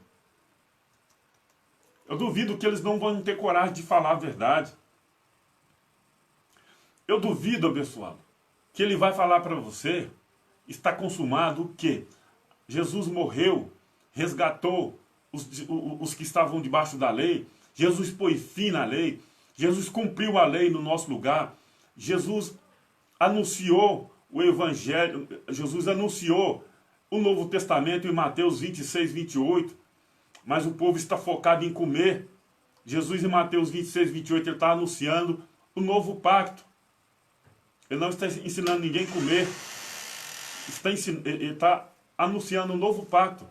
Eu duvido que eles não vão ter coragem de falar a verdade. Eu duvido, abençoado, que ele vai falar para você: está consumado o quê? Jesus morreu, resgatou os que estavam debaixo da lei. Jesus pôs fim na lei. Jesus cumpriu a lei no nosso lugar. Jesus anunciou o Evangelho. Jesus anunciou o Novo Testamento em Mateus 26:28. Mas o povo está focado em comer. Jesus em Mateus 26:28 ele está anunciando o novo pacto. Ele não está ensinando ninguém a comer. Ele está anunciando um novo pacto.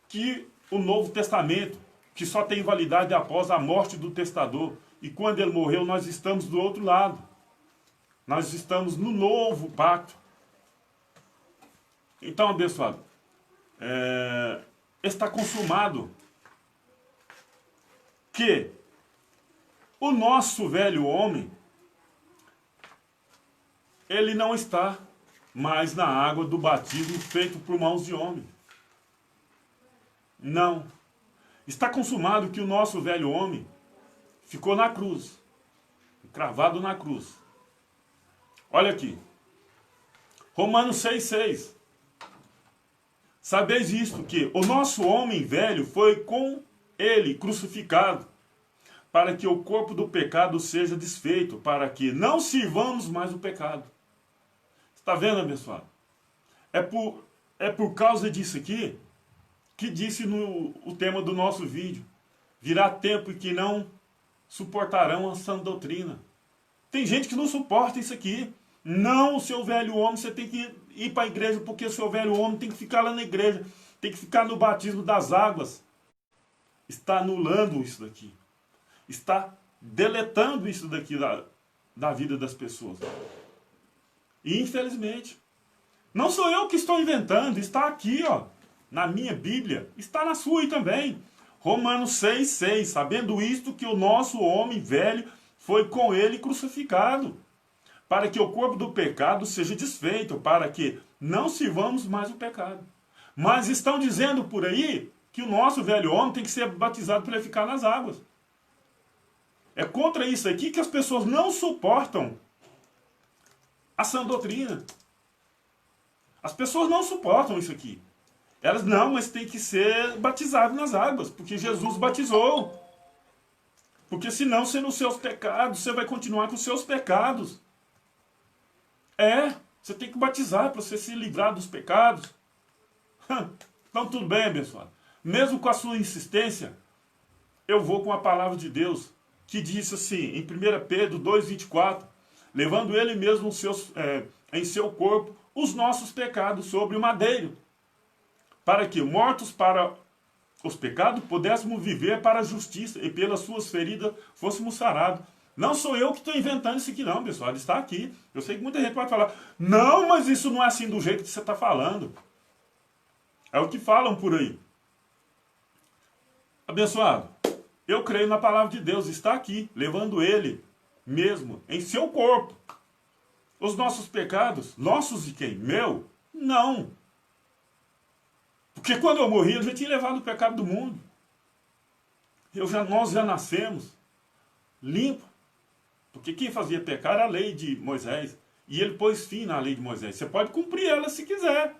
Que o Novo Testamento, que só tem validade após a morte do testador. E quando ele morreu, nós estamos do outro lado. Nós estamos no novo pacto. Então, abençoado, está consumado que o nosso velho homem, ele não está mais na água do batismo feito por mãos de homem. Não. Está consumado que o nosso velho homem ficou na cruz, cravado na cruz. Olha aqui. Romanos 6:6. Sabeis isto, que o nosso homem velho foi com ele crucificado, para que o corpo do pecado seja desfeito, para que não sirvamos mais o pecado. Está vendo, abençoado? É por causa disso aqui que disse o tema do nosso vídeo: Virá tempo em que não suportarão a sã doutrina. Tem gente que não suporta isso aqui. Não, o seu velho homem, você tem que ir para a igreja, porque o seu velho homem tem que ficar lá na igreja, tem que ficar no batismo das águas. Está anulando isso daqui. Está deletando isso daqui da vida das pessoas. E infelizmente, não sou eu que estou inventando, está aqui, ó, na minha Bíblia, está na sua aí também. Romanos 6,6, sabendo isto que o nosso homem velho foi com ele crucificado, para que o corpo do pecado seja desfeito, para que não sirvamos mais o pecado. Mas estão dizendo por aí que o nosso velho homem tem que ser batizado para ele ficar nas águas. É contra isso aqui que as pessoas não suportam a sã doutrina. As pessoas não suportam isso aqui. Elas, não, mas tem que ser batizado nas águas, porque Jesus batizou. Porque senão, sendo os seus pecados, você vai continuar com os seus pecados. Você tem que batizar para você se livrar dos pecados. Então tudo bem, abençoado. Mesmo com a sua insistência, eu vou com a palavra de Deus, que diz assim, em 1 Pedro 2,24, levando ele mesmo em seu corpo os nossos pecados sobre o madeiro, para que, mortos para os pecados, pudéssemos viver para a justiça, e pelas suas feridas fôssemos sarados. Não sou eu que estou inventando isso aqui não, pessoal, ele está aqui. Eu sei que muita gente pode falar, não, mas isso não é assim do jeito que você está falando. É o que falam por aí. Abençoado, eu creio na palavra de Deus, está aqui, levando ele mesmo em seu corpo. Os nossos pecados, nossos de quem? Meu? Não. Porque quando eu morri, ele já tinha levado o pecado do mundo. Nós já nascemos limpo. Porque quem fazia pecar era a lei de Moisés. E ele pôs fim na lei de Moisés. Você pode cumprir ela se quiser.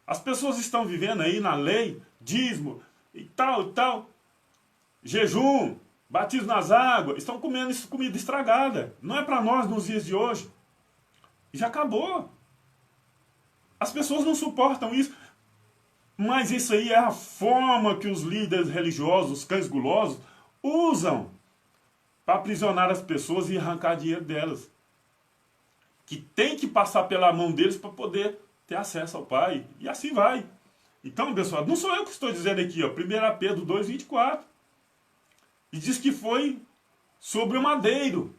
As pessoas estão vivendo aí na lei, dízimo e tal, jejum, batismo nas águas, estão comendo comida estragada. Não é para nós nos dias de hoje. Já acabou. As pessoas não suportam isso. Mas isso aí é a forma que os líderes religiosos, os cães gulosos, usam para aprisionar as pessoas e arrancar dinheiro delas. Que tem que passar pela mão deles para poder ter acesso ao Pai. E assim vai. Então, pessoal, não sou eu que estou dizendo aqui, ó, 1 Pedro 2,24. E diz que foi sobre o madeiro.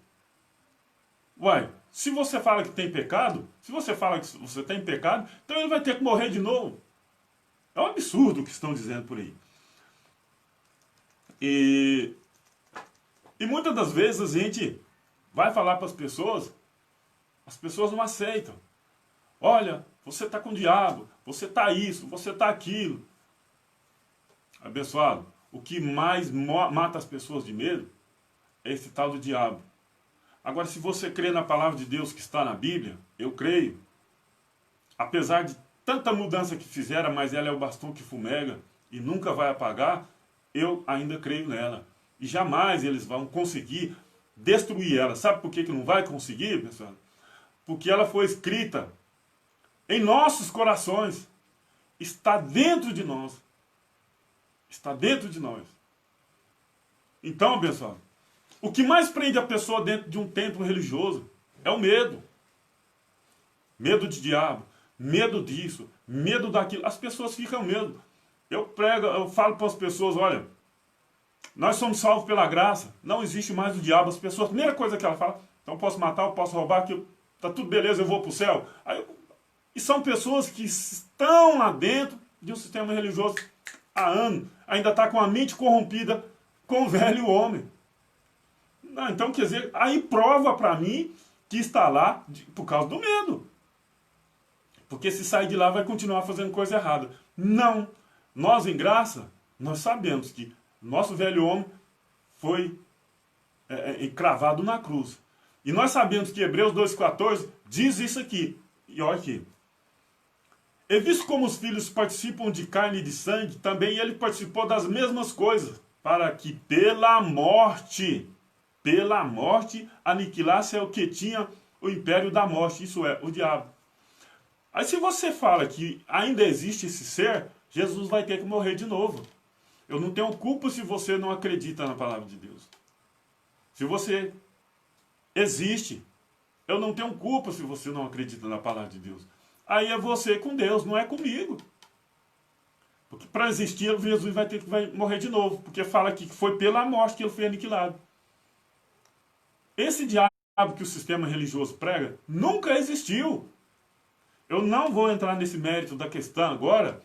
Uai, se você fala que tem pecado, se você fala que você tem pecado, então ele vai ter que morrer de novo. É um absurdo o que estão dizendo por aí. E muitas das vezes a gente vai falar para as pessoas não aceitam. Olha, você está com o diabo, você está isso, você está aquilo. Abençoado, o que mais mata as pessoas de medo é esse tal do diabo. Agora, se você crê na palavra de Deus que está na Bíblia, eu creio, apesar de tanta mudança que fizeram, mas ela é o bastão que fumega e nunca vai apagar, eu ainda creio nela. E jamais eles vão conseguir destruir ela. Sabe por que não vai conseguir, pessoal? Porque ela foi escrita em nossos corações. Está dentro de nós. Está dentro de nós. Então, pessoal, o que mais prende a pessoa dentro de um templo religioso é o medo. Medo de diabo, medo disso, medo daquilo. As pessoas ficam com medo. Eu falo para as pessoas, olha, nós somos salvos pela graça, não existe mais o diabo. As pessoas, a primeira coisa que ela fala, então eu posso matar, eu posso roubar, que tá tudo beleza, eu vou para o céu. E são pessoas que estão lá dentro de um sistema religioso há anos, ainda está com a mente corrompida com o velho homem. Não, então, quer dizer, aí prova para mim que está lá por causa do medo. Porque se sair de lá vai continuar fazendo coisa errada. Não. Nós, em graça, nós sabemos que nosso velho homem foi cravado na cruz. E nós sabemos que Hebreus 2,14 diz isso aqui. E olha aqui. E visto como os filhos participam de carne e de sangue, também ele participou das mesmas coisas, para que pela morte aniquilasse o que tinha o império da morte, isso é, o diabo. Aí se você fala que ainda existe esse ser, Jesus vai ter que morrer de novo. Eu não tenho culpa se você não acredita na palavra de Deus. Se você existe, eu não tenho culpa se você não acredita na palavra de Deus. Aí é você com Deus, não é comigo. Porque para existir, Jesus vai morrer de novo. Porque fala aqui que foi pela morte que ele foi aniquilado. Esse diabo que o sistema religioso prega nunca existiu. Eu não vou entrar nesse mérito da questão agora.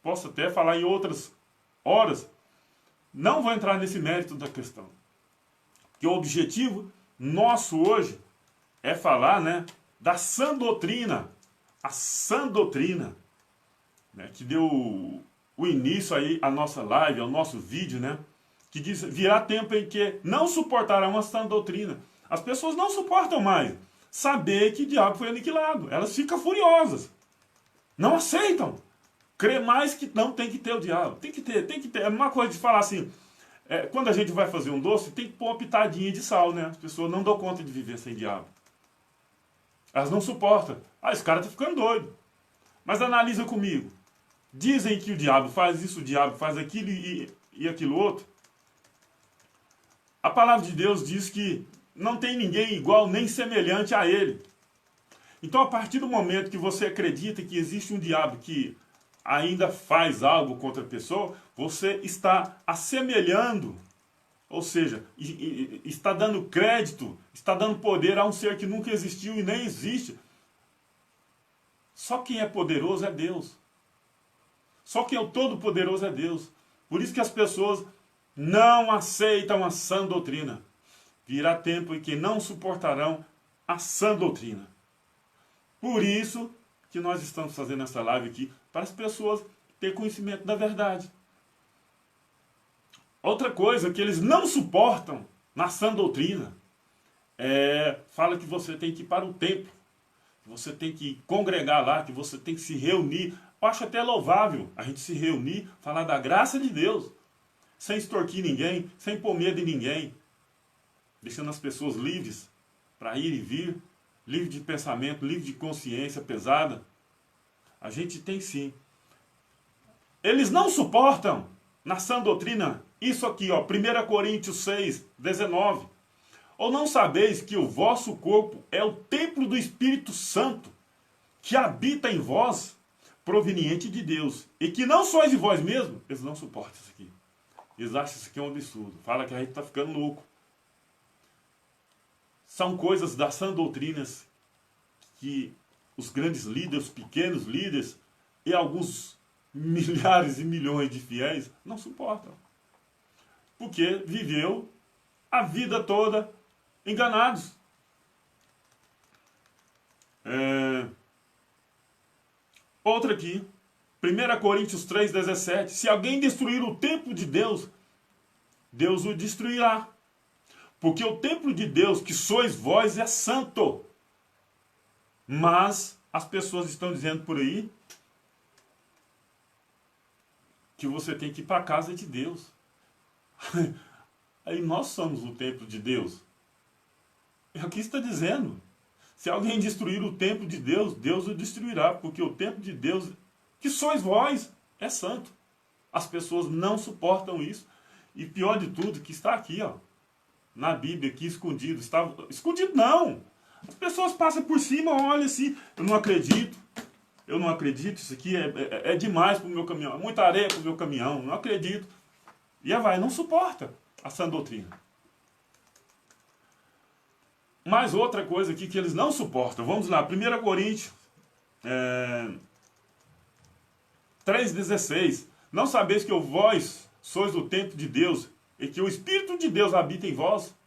Posso até falar em outras horas. Não vou entrar nesse mérito da questão. Porque o objetivo nosso hoje é falar, né, da sã doutrina. A sã doutrina, né, que deu o início aí à nossa live, ao nosso vídeo, né, que diz, virá tempo em que não suportarão a sã doutrina. As pessoas não suportam mais saber que o diabo foi aniquilado. Elas ficam furiosas. Não aceitam. Crê mais que não tem que ter o diabo. Tem que ter. É uma coisa de falar assim, quando a gente vai fazer um doce, tem que pôr uma pitadinha de sal, né? As pessoas não dão conta de viver sem diabo. Elas não suportam. Ah, esse cara tá ficando doido. Mas analisa comigo. Dizem que o diabo faz isso, o diabo faz aquilo e aquilo outro. A palavra de Deus diz que não tem ninguém igual nem semelhante a ele. Então, a partir do momento que você acredita que existe um diabo que ainda faz algo contra a pessoa, você está assemelhando, ou seja, está dando crédito, está dando poder a um ser que nunca existiu e nem existe. Só quem é poderoso é Deus. Só quem é o todo-poderoso é Deus. Por isso que as pessoas não aceitam a sã doutrina. Virá tempo em que não suportarão a sã doutrina. Por isso que nós estamos fazendo essa live aqui, para as pessoas terem conhecimento da verdade. Outra coisa que eles não suportam na sã doutrina fala que você tem que ir para o templo, que você tem que congregar lá, que você tem que se reunir. Eu acho até louvável a gente se reunir, falar da graça de Deus, sem extorquir ninguém, sem pôr medo em ninguém, deixando as pessoas livres para ir e vir, livre de pensamento, livre de consciência pesada. A gente tem sim. Eles não suportam, na sã doutrina, isso aqui, ó, 1 Coríntios 6, 19. Ou não sabeis que o vosso corpo é o templo do Espírito Santo, que habita em vós, proveniente de Deus, e que não sois de vós mesmos? Eles não suportam isso aqui. Eles acham isso aqui um absurdo. Fala que a gente está ficando louco. São coisas das sã doutrinas que os grandes líderes, os pequenos líderes e alguns milhares e milhões de fiéis não suportam. Porque viveu a vida toda enganados. Outra aqui, 1 Coríntios 3, 17. Se alguém destruir o templo de Deus, Deus o destruirá. Porque o templo de Deus, que sois vós, é santo. Mas as pessoas estão dizendo por aí que você tem que ir para a casa de Deus. Aí nós somos o templo de Deus. É o que está dizendo. Se alguém destruir o templo de Deus, Deus o destruirá. Porque o templo de Deus, que sois vós, é santo. As pessoas não suportam isso. E pior de tudo, que está aqui, ó, na Bíblia, aqui escondido. Está... Escondido não! As pessoas passam por cima, olham assim, eu não acredito, isso aqui é demais para o meu caminhão, é muita areia para o meu caminhão, não acredito. E vai, não suporta a sã doutrina. Mais outra coisa aqui que eles não suportam, vamos lá, 1 Coríntios 3,16. Não sabeis que vós sois o templo de Deus e que o Espírito de Deus habita em vós?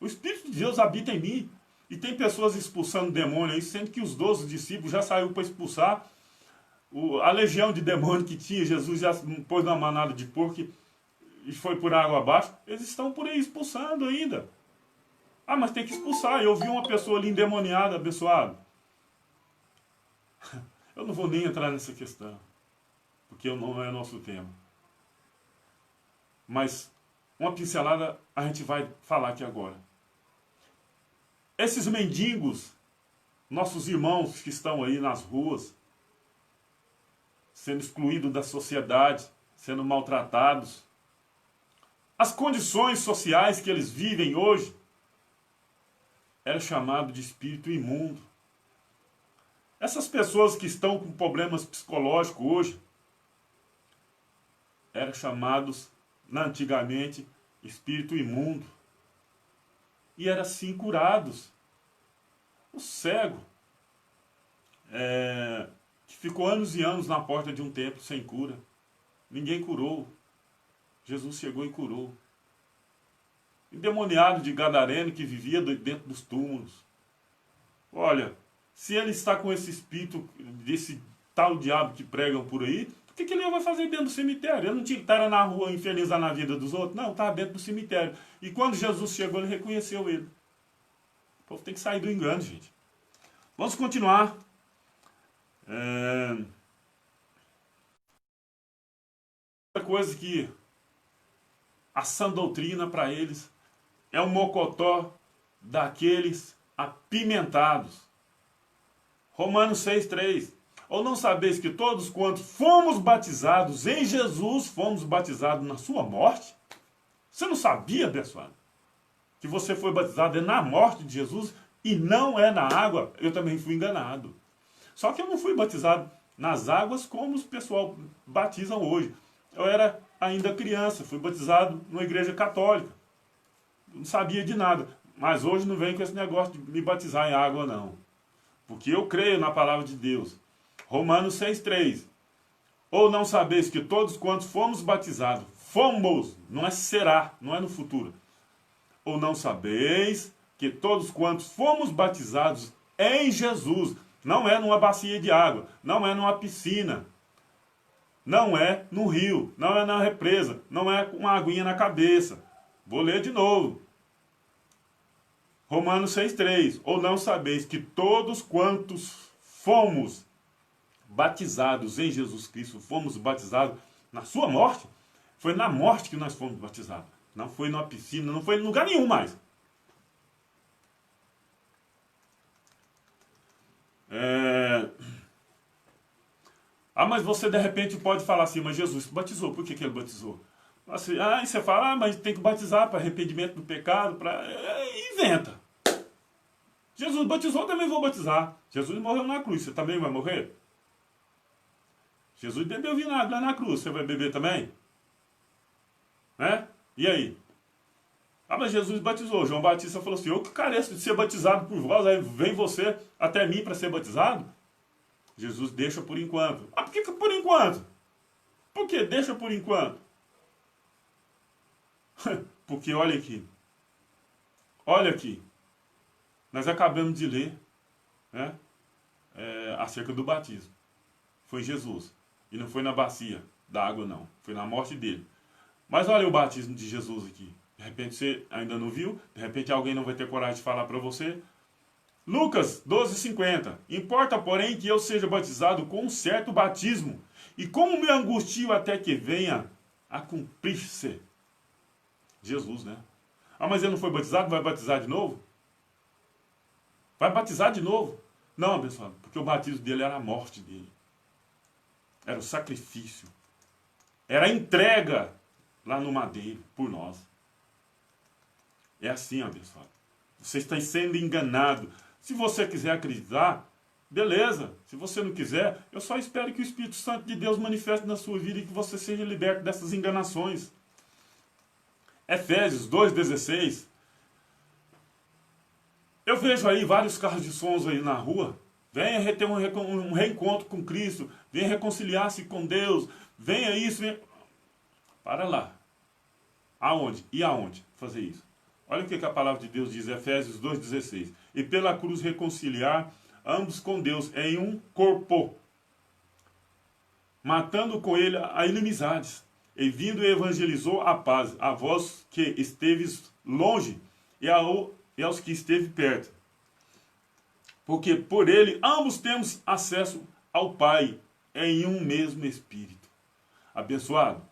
O Espírito de Deus habita em mim. E tem pessoas expulsando demônio aí, sendo que os 12 discípulos já saíram para expulsar. A legião de demônio que tinha, Jesus já pôs numa manada de porco e foi por água abaixo. Eles estão por aí expulsando ainda. Ah, mas tem que expulsar. Eu vi uma pessoa ali endemoniada, abençoada. Eu não vou nem entrar nessa questão, porque não é nosso tema. Mas uma pincelada a gente vai falar aqui agora. Esses mendigos, nossos irmãos que estão aí nas ruas, sendo excluídos da sociedade, sendo maltratados. As condições sociais que eles vivem hoje era chamado de espírito imundo. Essas pessoas que estão com problemas psicológicos hoje eram chamados, antigamente, espírito imundo. E eram assim curados. O cego, que ficou anos e anos na porta de um templo sem cura. Ninguém curou. Jesus chegou e curou. Endemoniado de gadareno que vivia dentro dos túmulos. Olha, se ele está com esse espírito, desse tal diabo que pregam por aí, o que ele vai fazer dentro do cemitério? Ele não tinha que estar na rua infernizar na vida dos outros? Não, estava dentro do cemitério. E quando Jesus chegou, ele reconheceu ele. O povo tem que sair do engano, gente. Vamos continuar. Outra coisa que a sã doutrina para eles é um mocotó daqueles apimentados. Romanos 6,3. Ou não sabeis que todos quantos fomos batizados em Jesus, fomos batizados na sua morte? Você não sabia, abençoado, que você foi batizado na morte de Jesus e não é na água? Eu também fui enganado. Só que eu não fui batizado nas águas como os pessoal batizam hoje. Eu era ainda criança, fui batizado numa igreja católica. Não sabia de nada. Mas hoje não vem com esse negócio de me batizar em água, não. Porque eu creio na palavra de Deus. Romanos 6,3. Ou não sabeis que todos quantos fomos batizados, fomos, não é será, não é no futuro. Ou não sabeis que todos quantos fomos batizados em Jesus, não é numa bacia de água, não é numa piscina, não é no rio, não é na represa, não é com uma aguinha na cabeça. Vou ler de novo. Romanos 6,3. Ou não sabeis que todos quantos fomos batizados em Jesus Cristo, fomos batizados na sua morte? Foi na morte que nós fomos batizados. Não foi numa piscina, não foi em lugar nenhum mais. Mas você de repente pode falar assim, mas Jesus batizou, por que ele batizou? Assim, e você fala, mas tem que batizar para arrependimento do pecado, inventa. Jesus batizou, também vou batizar. Jesus morreu na cruz, você também vai morrer? Jesus bebeu vinagre lá na cruz, você vai beber também? Né? E aí? Mas Jesus batizou. João Batista falou assim, eu que careço de ser batizado por vós, aí vem você até mim para ser batizado? Jesus deixa por enquanto. Por que por enquanto? Por que deixa por enquanto? Porque olha aqui. Olha aqui. Nós acabamos de ler, né, acerca do batismo. Foi Jesus. E não foi na bacia da água, não. Foi na morte dele. Mas olha o batismo de Jesus aqui. De repente você ainda não viu. De repente alguém não vai ter coragem de falar para você. Lucas 12,50. Importa, porém, que eu seja batizado com um certo batismo. E como me angustio até que venha a cumprir-se. Jesus, né? Mas ele não foi batizado, vai batizar de novo? Vai batizar de novo? Não, abençoado, porque o batismo dele era a morte dele. Era o sacrifício. Era a entrega lá no madeiro por nós. É assim, abençoado. Você está sendo enganado. Se você quiser acreditar, beleza. Se você não quiser, eu só espero que o Espírito Santo de Deus manifeste na sua vida e que você seja liberto dessas enganações. Efésios 2,16. Eu vejo aí vários carros de sons aí na rua. Venha ter um reencontro com Cristo. Venha reconciliar-se com Deus. Venha isso. Venha... Para lá. Aonde? E aonde fazer isso? Olha o que a palavra de Deus diz, Efésios 2,16. E pela cruz reconciliar ambos com Deus em um corpo, matando com ele a inimizades. E vindo evangelizou a paz, a vós que esteves longe e aos que esteve perto. Porque por ele ambos temos acesso ao Pai em um mesmo Espírito. Abençoado,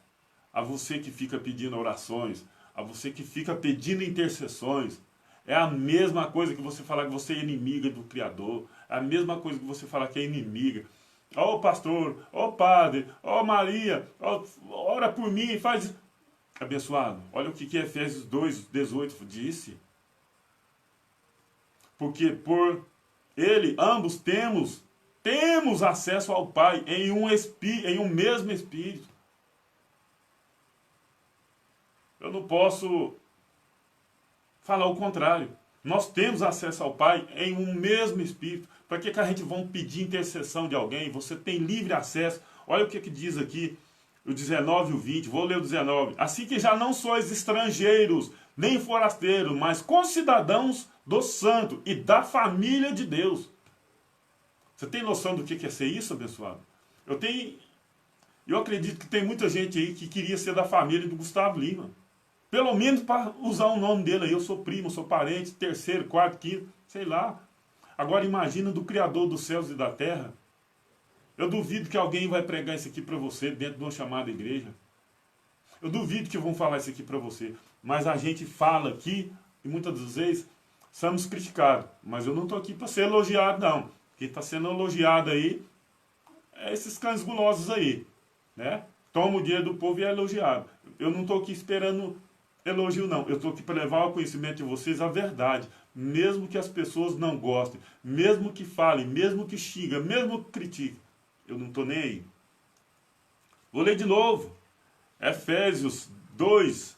a você que fica pedindo orações, a você que fica pedindo intercessões, é a mesma coisa que você falar que você é inimiga do Criador, é a mesma coisa que você falar que é inimiga Ó pastor, ó padre, ó Maria, ó, ora por mim, faz isso. Abençoado, olha o que Efésios 2:18 disse. Porque por ele, ambos temos acesso ao Pai em um mesmo Espírito. Eu não posso falar o contrário. Nós temos acesso ao Pai em um mesmo Espírito. Para que a gente vai pedir intercessão de alguém? Você tem livre acesso. Olha o que diz aqui, o 19 e o 20. Vou ler o 19. Assim que já não sois estrangeiros, nem forasteiros, mas concidadãos do santo e da família de Deus. Você tem noção do que é ser isso, abençoado? Eu acredito que tem muita gente aí que queria ser da família do Gustavo Lima. Pelo menos para usar o nome dele aí. Eu sou primo, sou parente, terceiro, quarto, quinto, sei lá. Agora imagina do Criador dos céus e da terra. Eu duvido que alguém vai pregar isso aqui para você dentro de uma chamada igreja. Eu duvido que vão falar isso aqui para você. Mas a gente fala aqui, e muitas das vezes somos criticados. Mas eu não estou aqui para ser elogiado, não. Quem está sendo elogiado aí é esses cães gulosos aí, né? Toma o dinheiro do povo e é elogiado. Eu não estou aqui esperando elogio, não. Eu estou aqui para levar ao conhecimento de vocês a verdade. Mesmo que as pessoas não gostem, mesmo que falem, mesmo que xingam, mesmo que critiquem, eu não estou nem aí. Vou ler de novo. Efésios 2,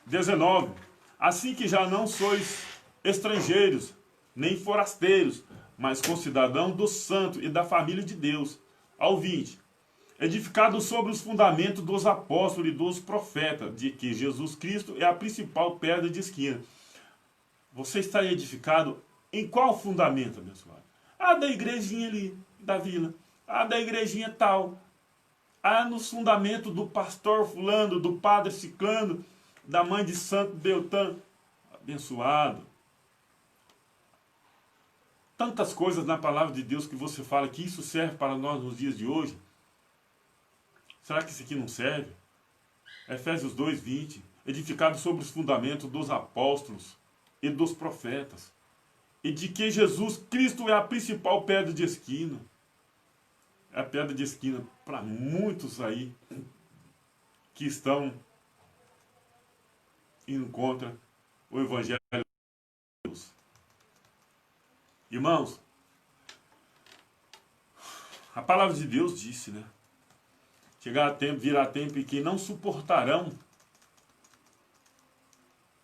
19. Assim que já não sois estrangeiros, nem forasteiros, mas concidadão do santo e da família de Deus. Ao 20. Edificado sobre os fundamentos dos apóstolos e dos profetas, de que Jesus Cristo é a principal pedra de esquina. Você está edificado em qual fundamento, abençoado? Ah, da igrejinha ali, da vila. Ah, da igrejinha tal. Ah, nos fundamentos do pastor fulano, do padre ciclano, da mãe de santo Beltrano. Abençoado. Tantas coisas na palavra de Deus que você fala que isso serve para nós nos dias de hoje. Será que isso aqui não serve? Efésios 2:20. Edificado sobre os fundamentos dos apóstolos e dos profetas. E de que Jesus Cristo é a principal pedra de esquina. É a pedra de esquina para muitos aí que estão indo contra o Evangelho de Deus. Irmãos, a palavra de Deus disse, né? Virá tempo em que não suportarão.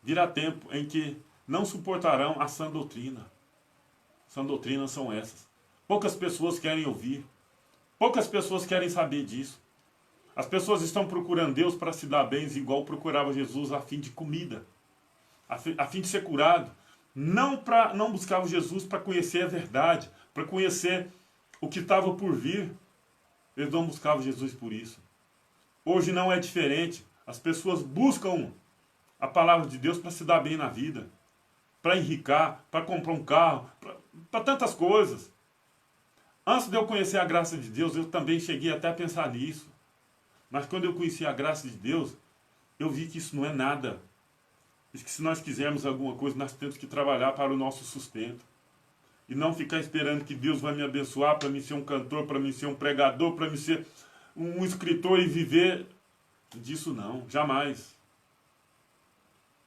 Virá tempo em que não suportarão a sã doutrina. Sã doutrina são essas. Poucas pessoas querem ouvir. Poucas pessoas querem saber disso. As pessoas estão procurando Deus para se dar bem, igual procurava Jesus a fim de comida. A fim de ser curado. Não buscava Jesus para conhecer a verdade, para conhecer o que estava por vir. Eles não buscavam Jesus por isso. Hoje não é diferente. As pessoas buscam a palavra de Deus para se dar bem na vida, para enricar, para comprar um carro, para tantas coisas. Antes de eu conhecer a graça de Deus, eu também cheguei até a pensar nisso. Mas quando eu conheci a graça de Deus, eu vi que isso não é nada. E que se nós quisermos alguma coisa, nós temos que trabalhar para o nosso sustento. E não ficar esperando que Deus vai me abençoar para me ser um cantor, para me ser um pregador, para me ser um escritor e viver disso não, jamais.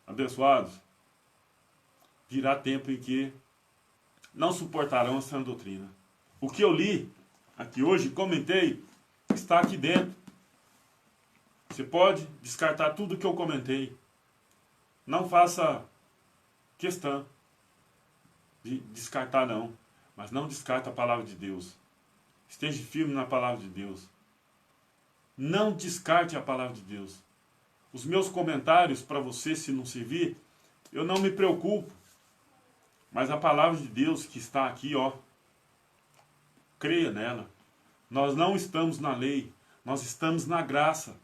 Abençoados, virá tempo em que não suportarão essa doutrina. O que eu li aqui hoje, comentei, está aqui dentro. Você pode descartar tudo que eu comentei. Não faça questão de descartar não, mas não descarta a palavra de Deus. Esteja firme na palavra de Deus. Não descarte a palavra de Deus. Os meus comentários para você, se não servir, eu não me preocupo. Mas a palavra de Deus que está aqui, ó, creia nela. Nós não estamos na lei, nós estamos na graça.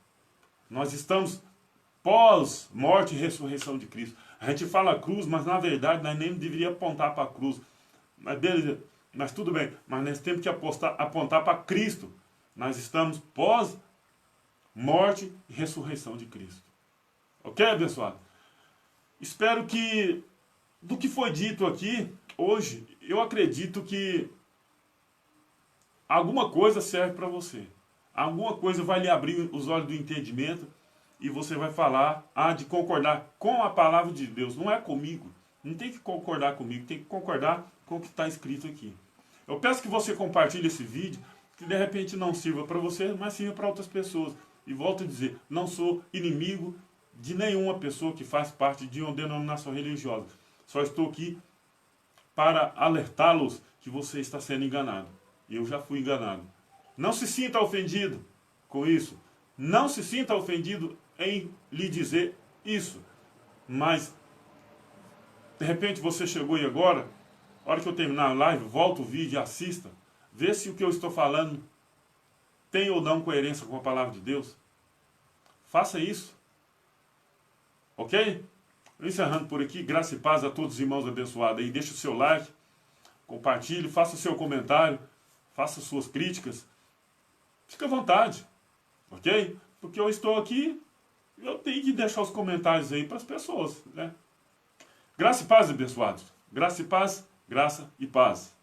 Nós estamos pós morte e ressurreição de Cristo. A gente fala cruz, mas na verdade nós nem deveríamos apontar para a cruz. Mas beleza, mas tudo bem. Mas nós temos que apontar para Cristo. Nós estamos pós morte e ressurreição de Cristo. Ok, abençoado? Espero que, do que foi dito aqui, hoje eu acredito que alguma coisa serve para você. Alguma coisa vai lhe abrir os olhos do entendimento e você vai falar, de concordar com a palavra de Deus. Não é comigo. Não tem que concordar comigo, tem que concordar com o que está escrito aqui. Eu peço que você compartilhe esse vídeo, que de repente não sirva para você, mas sirva para outras pessoas. E volto a dizer, não sou inimigo de nenhuma pessoa que faz parte de uma denominação religiosa. Só estou aqui para alertá-los que você está sendo enganado. Eu já fui enganado. Não se sinta ofendido com isso. Não se sinta ofendido em lhe dizer isso. Mas, de repente você chegou e agora, na hora que eu terminar a live, volta o vídeo e assista. Vê se o que eu estou falando tem ou não coerência com a palavra de Deus. Faça isso. Ok? Encerrando por aqui, graça e paz a todos os irmãos abençoados aí. Deixe o seu like, compartilhe, faça o seu comentário, faça suas críticas. Fique à vontade, ok? Porque eu estou aqui, eu tenho que deixar os comentários aí para as pessoas, né? Graça e paz, abençoados. Graça e paz, graça e paz.